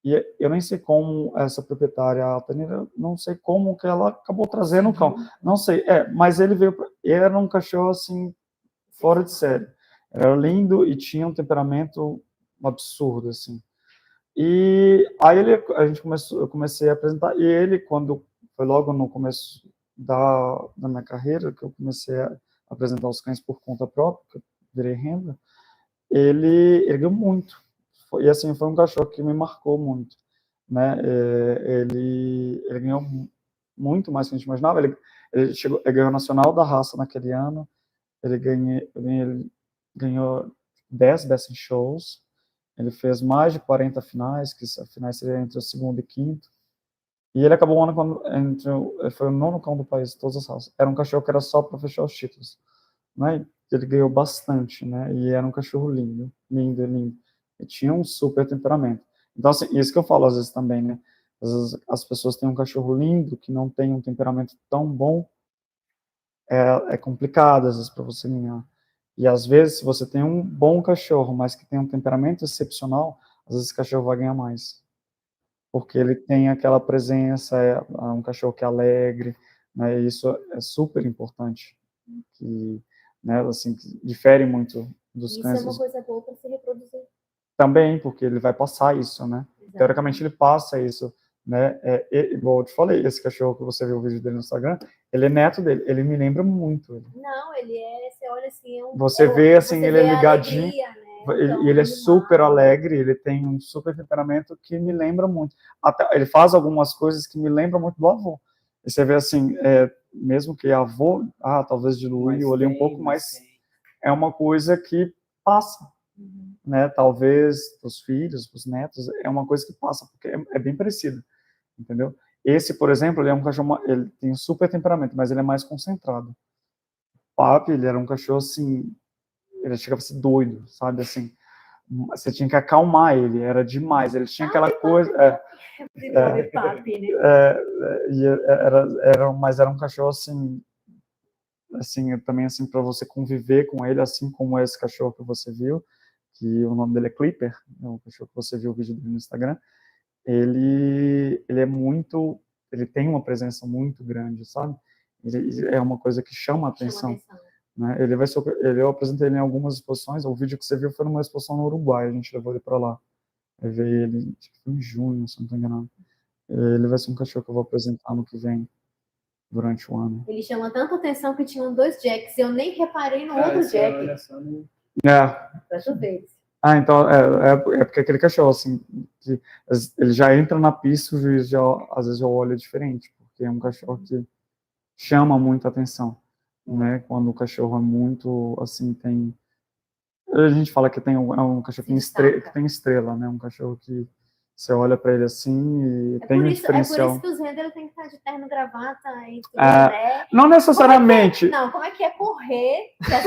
E eu nem sei como essa proprietária, a Tanira, não sei como que ela acabou trazendo o cão. Não sei, mas ele era um cachorro assim, fora de série. Era lindo e tinha um temperamento absurdo, assim. E aí eu comecei a apresentar, e ele, quando foi logo no começo da minha carreira, que eu comecei a apresentar os cães por conta própria, que eu virei renda, ele ganhou muito. E assim, foi um cachorro que me marcou muito, né? Ele ganhou muito mais do que a gente imaginava. Ele ganhou o nacional da raça naquele ano. Ele ganhou 10 Best in Shows. Ele fez mais de 40 finais, que as finais seriam entre o segundo e quinto. E ele acabou o ano foi o 9º cão do país, todas as raças. Era um cachorro que era só para fechar os títulos, né? Ele ganhou bastante, né? E era um cachorro lindo, lindo, lindo. E tinha um super temperamento. Então, assim, isso que eu falo às vezes também, né? Às vezes as pessoas têm um cachorro lindo que não tem um temperamento tão bom, é complicado às vezes para você ganhar. E às vezes, se você tem um bom cachorro, mas que tem um temperamento excepcional, às vezes esse cachorro vai ganhar mais. Porque ele tem aquela presença, um cachorro que é alegre, né? E isso é super importante. Né, assim, que difere muito dos cães. Isso é uma coisa boa para se reproduzir. Também, porque ele vai passar isso, né? Exatamente. Teoricamente, ele passa isso, né? Igual eu te falei, esse cachorro que você viu o vídeo dele no Instagram, ele é neto dele, ele me lembra muito ele. Não, ele você olha assim... Você vê, assim, você ele é vê ligadinho, alegria, né? Então, ele é super alegre, ele tem um super temperamento que me lembra muito. Até, ele faz algumas coisas que me lembram muito do avô. E você vê assim, mesmo que avô, talvez diluiu ali um pouco, mas é uma coisa que passa, né? Talvez os filhos, os netos, é uma coisa que passa, porque é bem parecido, entendeu? Esse, por exemplo, ele é um cachorro, ele tem um super temperamento, mas ele é mais concentrado. O Papi, ele era um cachorro assim, ele chegava a ser doido, sabe, assim, você tinha que acalmar ele, era demais, ele tinha aquela coisa... mas era um cachorro assim também assim para você conviver com ele, assim como esse cachorro que você viu, que o nome dele é Clipper, o cachorro que você viu o vídeo dele no Instagram, ele é muito, ele tem uma presença muito grande, sabe? Ele é uma coisa que chama a atenção. Né? Eu apresentei ele em algumas exposições, o vídeo que você viu foi numa exposição no Uruguai, a gente levou ele para lá. Eu vi ele, acho que foi em junho, se não estou enganado. Ele vai ser um cachorro que eu vou apresentar no que vem, durante o ano. Ele chama tanta atenção que tinham 2 Jacks, eu nem reparei no outro Jack. Pra ver. Então, porque aquele cachorro, assim, ele já entra na pista, o juiz às vezes já olha diferente, porque é um cachorro que chama muita atenção, né? Quando o cachorro é muito, assim, a gente fala que é um cachorro que tem estrela, né? Um cachorro que você olha para ele assim e tem um diferencial. É por isso que os vendedores têm que estar de terno, gravata e tudo, né? Não necessariamente. Como é que é correr? Às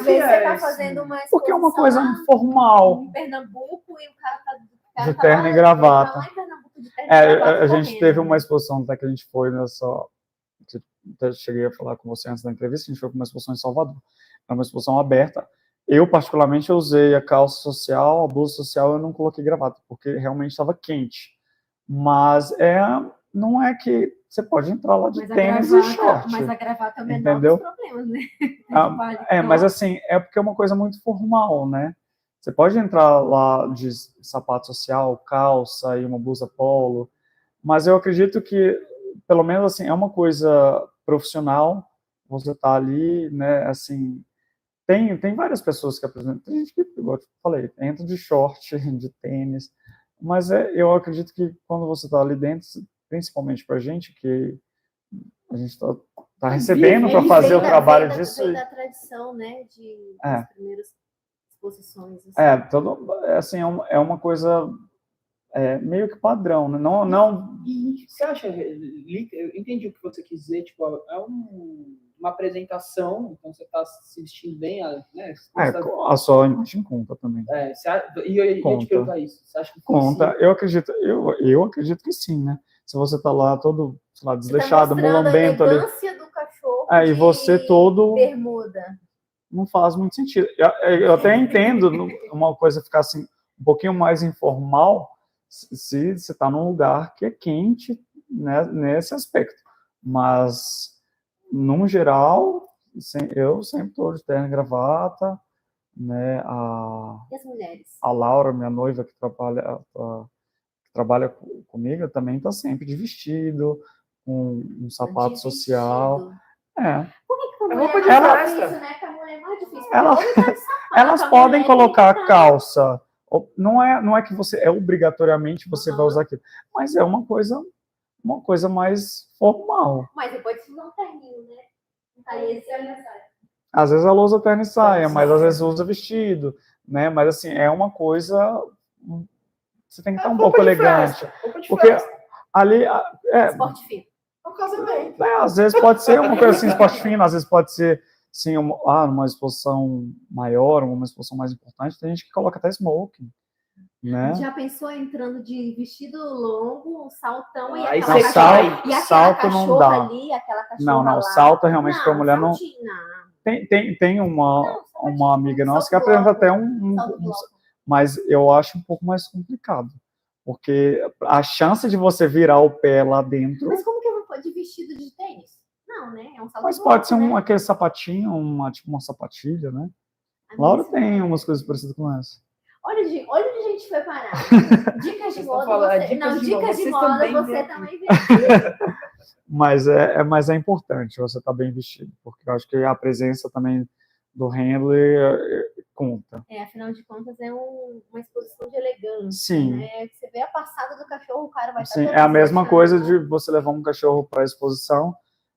vezes você está fazendo uma exposição. Porque é uma coisa formal. Em Pernambuco e o cara de terno e gravata. Lá em Pernambuco, de terno e gravata a gente teve uma exposição até que a gente foi até cheguei a falar com você antes da entrevista, a gente foi para uma exposição em Salvador. É uma exposição aberta. Eu, particularmente, eu usei a calça social, a blusa social, eu não coloquei gravata, porque realmente estava quente. Mas não é que você pode entrar lá de tênis e short. Mas a gravata é o menor dos problemas, né? Mas assim, é porque é uma coisa muito formal, né? Você pode entrar lá de sapato social, calça e uma blusa polo, mas eu acredito que, pelo menos assim, é uma coisa profissional, você tá ali, né, assim, tem várias pessoas que apresentam, tem gente que, igual eu falei, entra de short, de tênis, mas eu acredito que quando você tá ali dentro, principalmente pra gente, que a gente tá recebendo para fazer o trabalho disso. Vem da tradição, né, das primeiras exposições. Assim. É uma coisa meio que padrão, né? Não... E você acha, eu entendi o que você quis dizer, tipo, uma apresentação, então você está se vestindo bem, né? A sua imagem conta também. E eu ia te perguntar isso, você acha que conta? Eu acredito que sim, né? Se você tá lá todo, sei lá, desleixado, mulambento ali. A elegância do cachorro e você todo... bermuda. Não faz muito sentido. Eu até entendo uma coisa ficar assim, um pouquinho mais informal, se você está num lugar que é quente, né, nesse aspecto. Mas, no geral, eu sempre estou de terno e gravata, né? E as mulheres? A Laura, minha noiva, que trabalha comigo, também está sempre de vestido, com um sapato social. Por que roupa de festa? Né? Que a mulher é mais difícil. Elas podem colocar calça. Não é que você obrigatoriamente você vai usar aquilo, mas é uma coisa mais formal. Mas depois precisa usar um terninho, né? Às vezes ela usa terno e saia, mas às vezes usa vestido, né? Mas assim, é uma coisa, você tem que estar um pouco elegante, porque ali esporte fino. Às vezes pode ser uma coisa assim, esporte fino, às vezes pode ser sim, uma exposição maior, uma exposição mais importante, tem gente que coloca até smoking, né? Já pensou entrando de vestido longo, um saltão e aquela salto não dá. Ali, aquela não, salto realmente para mulher não. Tem uma amiga nossa que apresenta até mas eu acho um pouco mais complicado, porque a chance de você virar o pé lá dentro. Mas como que eu vou de vestido de tênis? Não, né? É um salto. Mas pode ser aquele sapatinho, tipo uma sapatilha, né? Laura tem umas coisas parecidas com essa. Olha onde a gente foi parar. Dicas de moda. Dicas de moda você também vê. Mas é importante você estar bem vestido, porque eu acho que a presença também do handler conta. Afinal de contas, é uma exposição de elegância. Sim. Né? Você vê a passada do cachorro, o cara vai estar. Sim, é a mesma coisa de você levar um cachorro para a exposição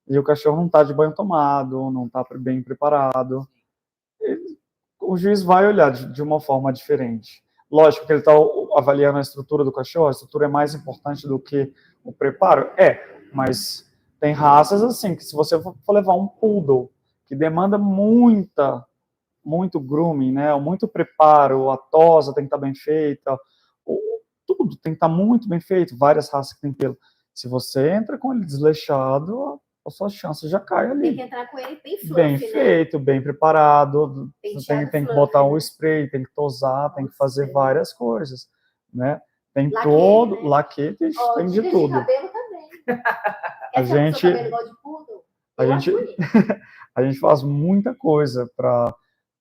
e o cachorro não está de banho tomado, não está bem preparado. O juiz vai olhar de uma forma diferente. Lógico que ele está avaliando a estrutura do cachorro, a estrutura é mais importante do que o preparo? Mas tem raças assim, que se você for levar um poodle, que demanda muito grooming, né? Muito preparo, a tosa tem que estar bem feita, tudo tem que estar muito bem feito, várias raças que tem pelo. Se você entra com ele desleixado, a sua chance já cai ali. Tem que entrar com ele bem fluffy, bem feito, bem preparado, você tem que botar um spray, tem que tosar, tem que fazer várias coisas, né? Tem todo, laque, tem de tudo. De cabelo também. A gente faz muita coisa para.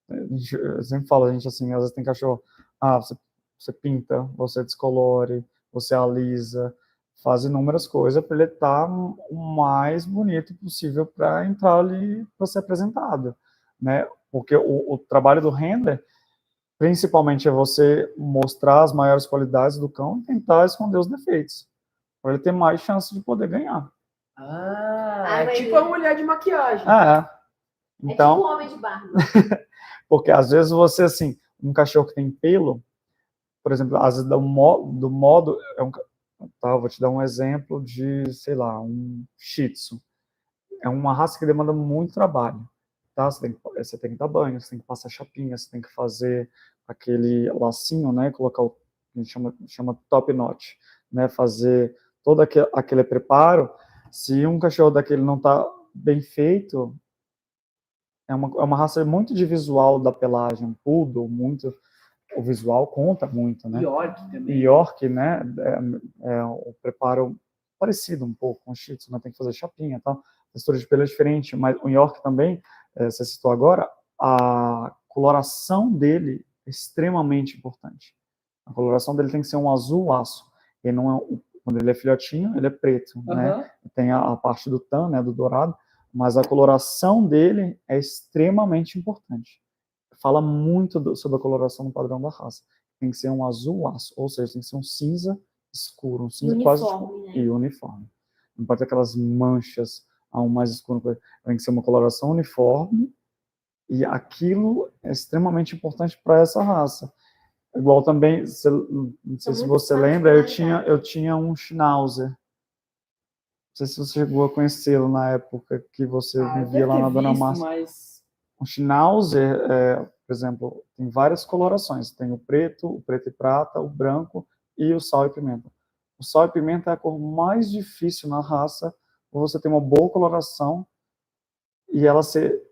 Eu sempre falo, a gente assim, às vezes tem cachorro, você pinta, você descolore, você alisa, faz inúmeras coisas para ele estar o mais bonito possível para entrar ali para ser apresentado, né? Porque o trabalho do handler, principalmente, é você mostrar as maiores qualidades do cão e tentar esconder os defeitos, para ele ter mais chance de poder ganhar. É tipo a mulher de maquiagem. Então, é tipo um homem de barba. Porque às vezes você, assim, um cachorro que tem pelo, por exemplo, às vezes do modo vou te dar um exemplo de, sei lá, um Shih Tzu. É uma raça que demanda muito trabalho, tá? Você tem que dar banho, você tem que passar chapinha, você tem que fazer aquele lacinho, né? Colocar o que a gente chama top notch, né? Fazer todo aquele preparo. Se um cachorro daquele não está bem feito, é uma raça muito de visual da pelagem, um poodle, o visual conta muito, né? York também. York, né? O preparo parecido um pouco com o Shih Tzu, né? Tem que fazer chapinha e tal. A textura de pelo é diferente, mas o York também, você citou agora, a coloração dele é extremamente importante. A coloração dele tem que ser um azul aço. Ele não é, quando ele é filhotinho, ele é preto, né? Tem a parte do tan, né, do dourado, mas a coloração dele é extremamente importante. Fala muito sobre a coloração no padrão da raça. Tem que ser um azul aço, ou seja, tem que ser um cinza escuro, um cinza quase escuro, né? e uniforme. Não pode ter aquelas manchas a um mais escuro. Tem que ser uma coloração uniforme, e aquilo é extremamente importante para essa raça. Igual também, não sei se você lembra, eu tinha um Schnauzer. Não sei se você chegou a conhecê-lo na época que você vivia lá na Dona Márcia. Mas... O Schnauzer, por exemplo, tem várias colorações. Tem o preto e prata, o branco e o sal e pimenta. O sal e pimenta é a cor mais difícil na raça, para você ter uma boa coloração e ela ser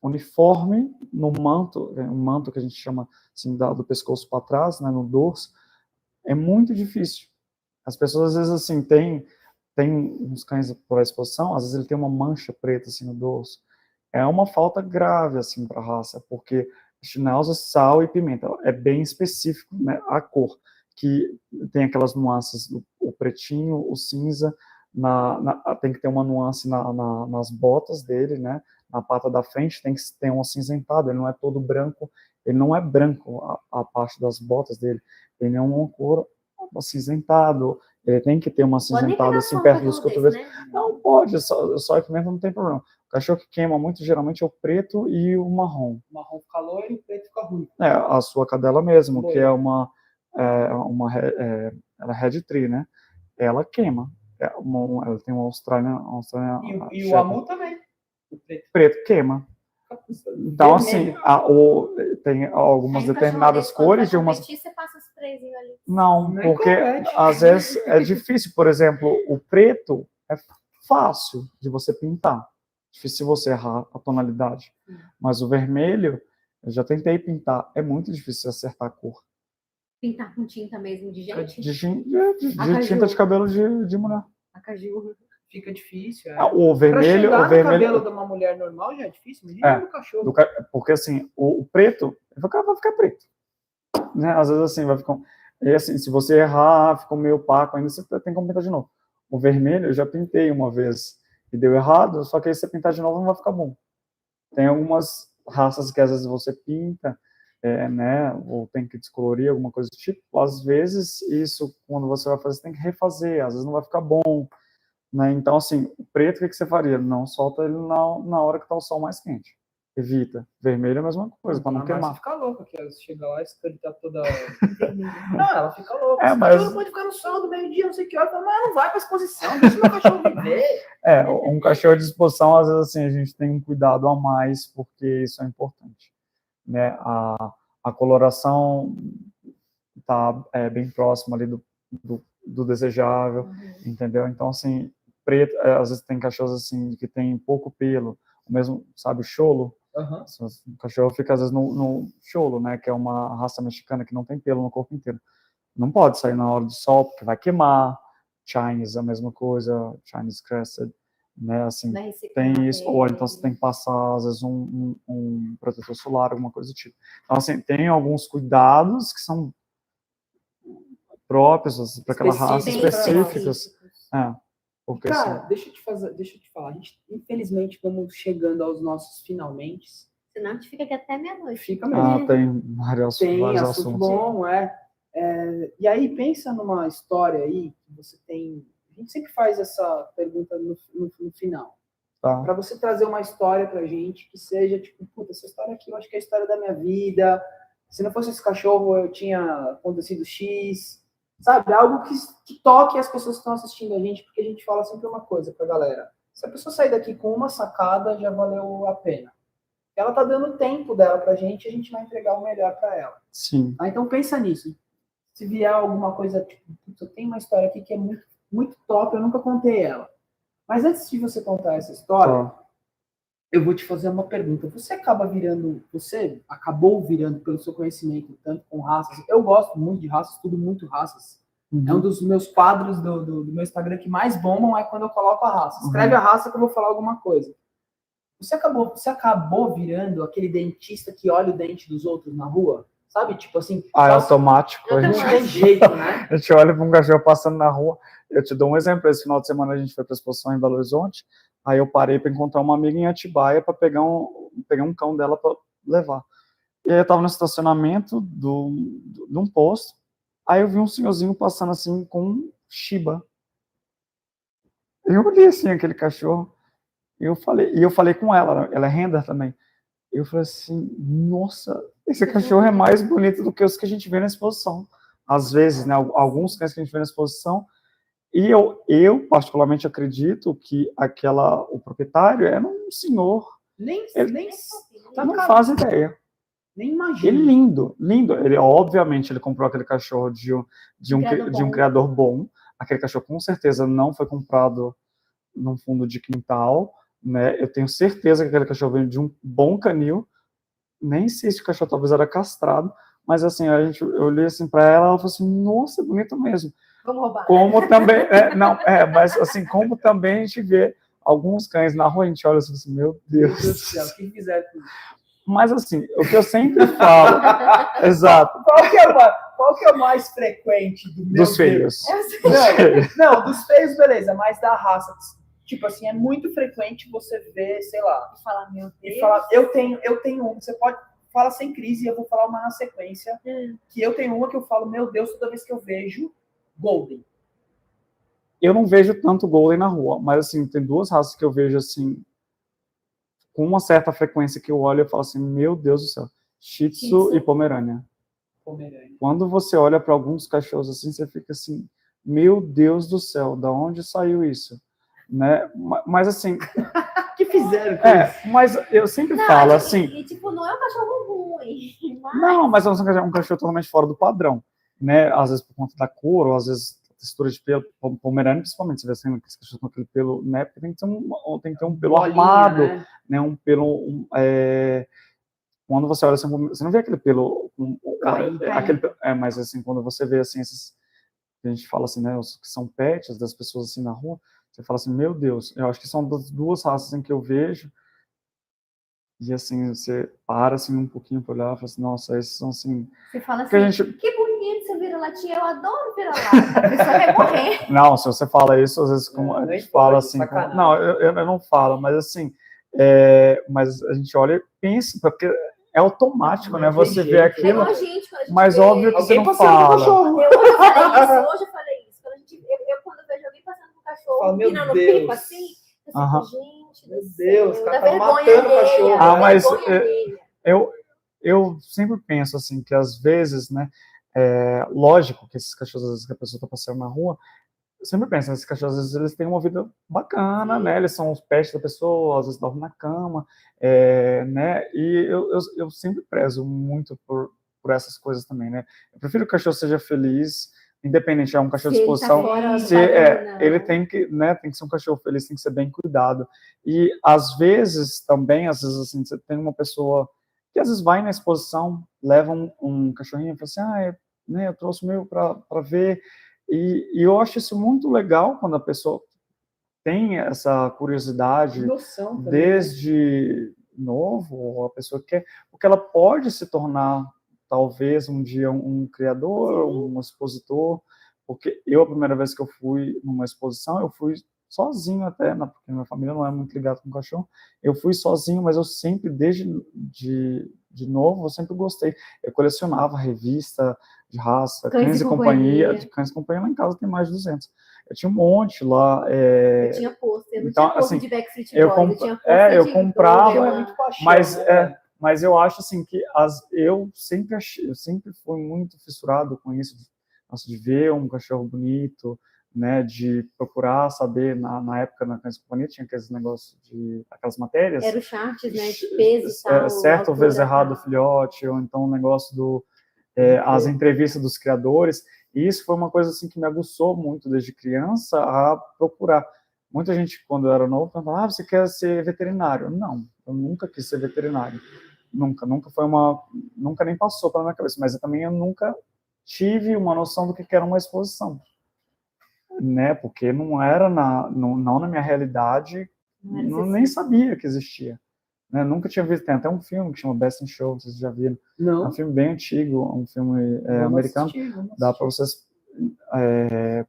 uniforme no manto, um manto que a gente chama assim, do pescoço para trás, né, no dorso. É muito difícil. As pessoas, às vezes, assim, tem uns cães por exposição, às vezes ele tem uma mancha preta assim, no dorso. É uma falta grave assim, para a raça, porque Schnauzer, sal e pimenta. É bem específico, né, a cor, que tem aquelas nuances, o pretinho, o cinza, tem que ter uma nuance nas botas dele, né? Na pata da frente tem que ter um acinzentado, ele não é todo branco, ele não é branco a parte das botas dele, ele é uma cor acinzentado, ele tem que ter uma acinzentada assim perto dos cotovelos. Né? Não pode, só e pimenta não tem problema. O cachorro que queima muito geralmente é o preto e o marrom. O marrom fica loiro e o preto fica ruim. A sua cadela mesmo, loiro. Que é ela é Red Tree, né? Ela queima. Ela tem uma Australian e o Amu também. O preto queima. Então, assim, tem algumas determinadas cores de umas... Você passa as presinhas ali. Não, porque às vezes é difícil. Por exemplo, o preto é fácil de você pintar. Difícil você errar a tonalidade. Mas o vermelho, eu já tentei pintar. É muito difícil acertar a cor. Pintar com tinta mesmo de gente? De tinta de cabelo de mulher. A caju. Fica difícil. O vermelho, pra chegar no cabelo de uma mulher normal já é difícil, imagina do cachorro. Porque assim, o preto vai ficar preto. Né? Às vezes assim, vai ficar... E assim, se você errar, ficou meio opaco, ainda você tem como pintar de novo. O vermelho eu já pintei uma vez e deu errado, só que aí você pintar de novo não vai ficar bom. Tem algumas raças que às vezes você pinta, né, ou tem que descolorir, alguma coisa do tipo. Às vezes, isso, quando você vai fazer, você tem que refazer, às vezes não vai ficar bom. Né? Então, assim, o preto, o que você faria? Não solta ele na hora que está o sol mais quente. Evita. Vermelho é a mesma coisa, para não queimar. Ela fica louca, que ela chega lá e ele tá toda... Não, ela fica louca. Mas... Ela pode ficar no sol do meio-dia, não sei que hora, mas ela não vai para exposição, deixa o meu cachorro viver. Um cachorro de exposição, às vezes, assim, a gente tem um cuidado a mais, porque isso é importante. Né? A coloração está bem próxima ali do desejável, entendeu? Então, assim, preto, às vezes tem cachorros assim que tem pouco pelo, o mesmo, sabe, o cholo. O cachorro fica às vezes no cholo, né, que é uma raça mexicana que não tem pelo no corpo inteiro. Não pode sair na hora do sol porque vai queimar. Chinese a mesma coisa, Chinese Crested, né, assim, tem isso, ou então você tem que passar às vezes um protetor solar, alguma coisa do tipo. Então, assim, tem alguns cuidados que são próprios para aquela raça específicas. Porque, cara, assim, deixa eu te falar, a gente, infelizmente, vamos chegando aos nossos finalmente. Senão a gente fica aqui até meia-noite. Fica mesmo. Tem vários assuntos. Bom, e aí, pensa numa história aí, que você tem... A gente sempre faz essa pergunta no final. Para você trazer uma história pra gente que seja, tipo, puta, essa história aqui eu acho que é a história da minha vida. Se não fosse esse cachorro, eu tinha acontecido X... Sabe, algo que toque as pessoas que estão assistindo a gente, porque a gente fala sempre uma coisa pra galera. Se a pessoa sair daqui com uma sacada, já valeu a pena. Ela tá dando o tempo dela pra gente, a gente vai entregar o melhor pra ela. Sim. Então pensa nisso. Se vier alguma coisa, tipo, eu tenho uma história aqui que é muito, muito top, eu nunca contei ela. Mas antes de você contar essa história, eu vou te fazer uma pergunta. Você acabou virando pelo seu conhecimento, tanto com raças. Eu gosto muito de raças, estudo muito raças. É um dos meus quadros do meu Instagram que mais bombam é quando eu coloco a raça. Escreve a raça que eu vou falar alguma coisa. Você acabou virando aquele dentista que olha o dente dos outros na rua? Sabe? Tipo assim... É automático. Não tem jeito, né? A gente olha para um cachorro passando na rua. Eu te dou um exemplo. Esse final de semana a gente foi para a exposição em Belo Horizonte. Aí eu parei para encontrar uma amiga em Atibaia para pegar um cão dela para levar. E aí eu estava no estacionamento de um posto. Aí eu vi um senhorzinho passando assim com um Shiba. Eu olhei assim aquele cachorro. E eu falei com ela é render também. Eu falei assim, nossa, esse cachorro é mais bonito do que os que a gente vê na exposição. Às vezes, né, alguns cães que a gente vê na exposição. E eu particularmente acredito que o proprietário era um senhor. Ele não faz ideia. Nem imagina. Ele lindo, lindo. Obviamente, ele comprou aquele cachorro de um criador bom. Aquele cachorro, com certeza, não foi comprado num fundo de quintal, né? Eu tenho certeza que aquele cachorro veio de um bom canil. Nem sei se o cachorro talvez era castrado, mas assim, eu olhei assim para ela falou assim, nossa, é bonito mesmo. Vamos roubar. Como também, mas assim, como também a gente vê alguns cães na rua, a gente olha assim, meu Deus do céu, o que fizeram com isso? Mas assim, o que eu sempre falo, exato. Qual que é o mais frequente dos feios? Não, dos feios, beleza, mas da raça. Tipo assim, é muito frequente você ver, sei lá, e falar, meu Deus. E falar, eu tenho um, você pode falar sem crise, e eu vou falar uma na sequência, que eu tenho uma que eu falo, meu Deus, toda vez que eu vejo Golden. Eu não vejo tanto Golden na rua, mas assim, tem duas raças que eu vejo assim, com uma certa frequência que eu olho e falo assim, meu Deus do céu, Shih Tzu e Pomerânia. Quando você olha para alguns cachorros assim, você fica assim, meu Deus do céu, da onde saiu isso? Né? Mas assim... que fizeram? Mas eu sempre falo assim... E tipo, não é um cachorro ruim. Mas... Não, mas é um cachorro totalmente fora do padrão. Né? Às vezes por conta da cor, ou às vezes textura de pelo, Pomerânia principalmente, você vê assim, aqueles cachorros com aquele pelo, né? Porque tem que ter um pelo bolinha, armado, né? Um pelo... Quando você olha assim, você não vê aquele pelo... mas assim, quando você vê assim, esses... A gente fala assim, né? Os que são pets das pessoas assim na rua, você fala assim, meu Deus, eu acho que são das duas raças em que eu vejo. E assim, você para assim um pouquinho para olhar e fala assim, nossa, esses são assim... Você fala assim, que bonito você vira-latinha, eu adoro vira-lata, a pessoa vai morrer. Não, se você fala isso, às vezes como a gente fala assim... Não, eu não falo, mas assim... mas a gente olha e pensa, porque é automático, né? Você vê aquilo... É gente, mas óbvio que você não fala. Hoje eu falei isso. Quando eu vejo alguém passando com o cachorro, virando no pico assim, eu fico, gente, meu Deus, o cara tá matando o cachorro. Mas eu sempre penso assim, que às vezes, né, lógico que esses cachorros, às vezes que a pessoa está passeando na rua, eu sempre penso, esses cachorros, às vezes, eles têm uma vida bacana, né, eles são os pets da pessoa, às vezes dormem na cama, né, e eu sempre prezo muito por essas coisas também, né, eu prefiro que o cachorro seja feliz, independente, é um cachorro de exposição, ele tem que ser um cachorro feliz, tem que ser bem cuidado. E às vezes também, assim, você tem uma pessoa que às vezes vai na exposição, leva um cachorrinho e fala assim, né, eu trouxe o meu para ver. E eu acho isso muito legal quando a pessoa tem essa curiosidade desde novo, ou a pessoa quer, porque ela pode se tornar talvez um dia um criador, um expositor, porque a primeira vez que eu fui numa exposição, eu fui sozinho até, porque minha família não é muito ligada com cachorro, eu fui sozinho, mas eu sempre, desde de novo, eu sempre gostei. Eu colecionava revista de raça, Cães e Companhia. De Cães e Companhia lá em casa tem mais de 200. Eu tinha um monte lá. Eu tinha pôster, não tinha pôster de Backstreet Boys, eu tinha pôster eu comprava, mas eu acho assim que eu sempre fui muito fissurado com isso, de ver um cachorro bonito, né, de procurar saber, na época na Cães e Companhia tinha aqueles negócios aquelas matérias. Era o charts, né, de peso e tal. Certo ou vez errado o filhote, ou então o negócio as entrevistas dos criadores, e isso foi uma coisa assim que me aguçou muito desde criança a procurar. Muita gente, quando eu era novo, perguntava, você quer ser veterinário? Não, eu nunca quis ser veterinário. Nunca nem passou pela minha cabeça, mas eu nunca tive uma noção do que era uma exposição, né? Porque não era não na minha realidade nem sabia que existia. Né? Nunca tinha visto. Tem até um filme que chama Best in Show, vocês já viram. Não. É um filme bem antigo, um filme americano. Dá para vocês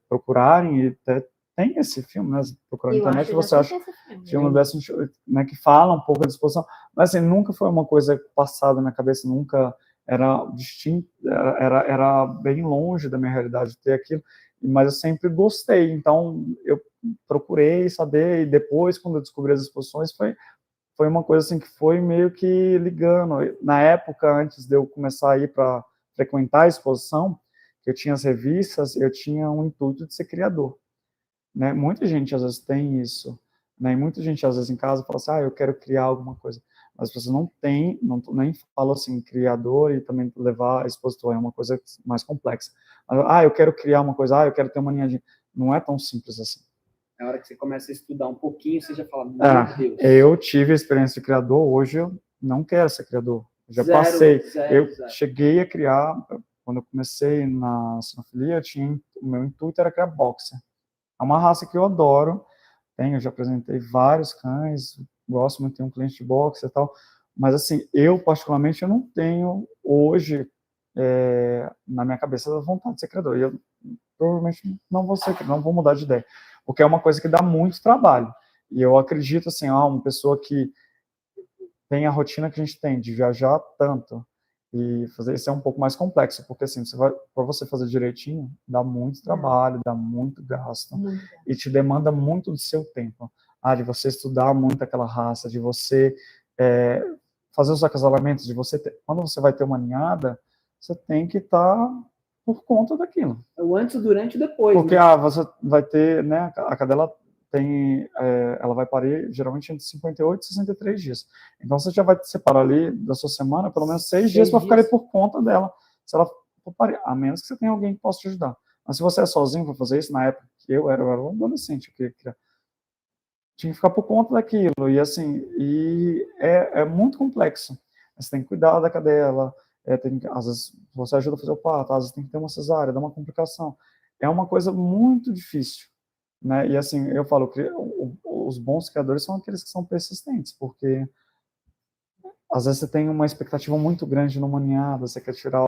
procurarem e tem esse filme, né? Procurando na internet, você acha filme Best in Show, né, que fala um pouco da disposição. Mas assim, nunca foi uma coisa passada na cabeça, nunca era distinto, era bem longe da minha realidade ter aquilo, mas eu sempre gostei. Então, eu procurei saber, e depois, quando eu descobri as exposições, foi uma coisa assim que foi meio que ligando. Na época, antes de eu começar a ir para frequentar a exposição, que eu tinha as revistas, eu tinha um intuito de ser criador. Né? Muita gente, às vezes, tem isso. Né? E muita gente, às vezes, em casa, fala assim, eu quero criar alguma coisa. Mas as pessoas não têm, nem falam assim, criador e também levar expositor, é uma coisa mais complexa. Eu quero criar uma coisa, eu quero ter uma linha de... Não é tão simples assim. Na hora que você começa a estudar um pouquinho, você já fala, meu Deus. Eu tive a experiência de criador, hoje eu não quero ser criador. Já passei. Eu cheguei a criar, quando eu comecei na sinofilia, o meu intuito era criar boxer. É uma raça que eu adoro, eu já apresentei vários cães, gosto muito de ter um cliente de boxer e tal, mas assim, eu particularmente eu não tenho hoje na minha cabeça a vontade de ser criador. E eu provavelmente não vou mudar de ideia, porque é uma coisa que dá muito trabalho. E eu acredito assim, uma pessoa que tem a rotina que a gente tem de viajar tanto e fazer isso é um pouco mais complexo, porque assim, para você fazer direitinho, dá muito trabalho, dá muito gasto e te demanda muito do seu tempo. De você estudar muito aquela raça, de você fazer os acasalamentos, de você quando você vai ter uma ninhada, você tem que estar por conta daquilo. O antes, o durante e depois. Porque você vai ter, né, a cadela ela vai parir geralmente entre 58 e 63 dias. Então você já vai separar ali da sua semana pelo menos 6 dias para ficar ali por conta dela. Se ela for parir, a menos que você tenha alguém que possa te ajudar. Mas se você é sozinho para fazer isso, na época que eu era um adolescente, tinha que ficar por conta daquilo. E assim, é muito complexo. Você tem que cuidar da cadela, às vezes você ajuda a fazer o parto, às vezes tem que ter uma cesárea, dá uma complicação. É uma coisa muito difícil. Né? E assim, eu falo que os bons criadores são aqueles que são persistentes, porque às vezes você tem uma expectativa muito grande numa ninhada, você quer tirar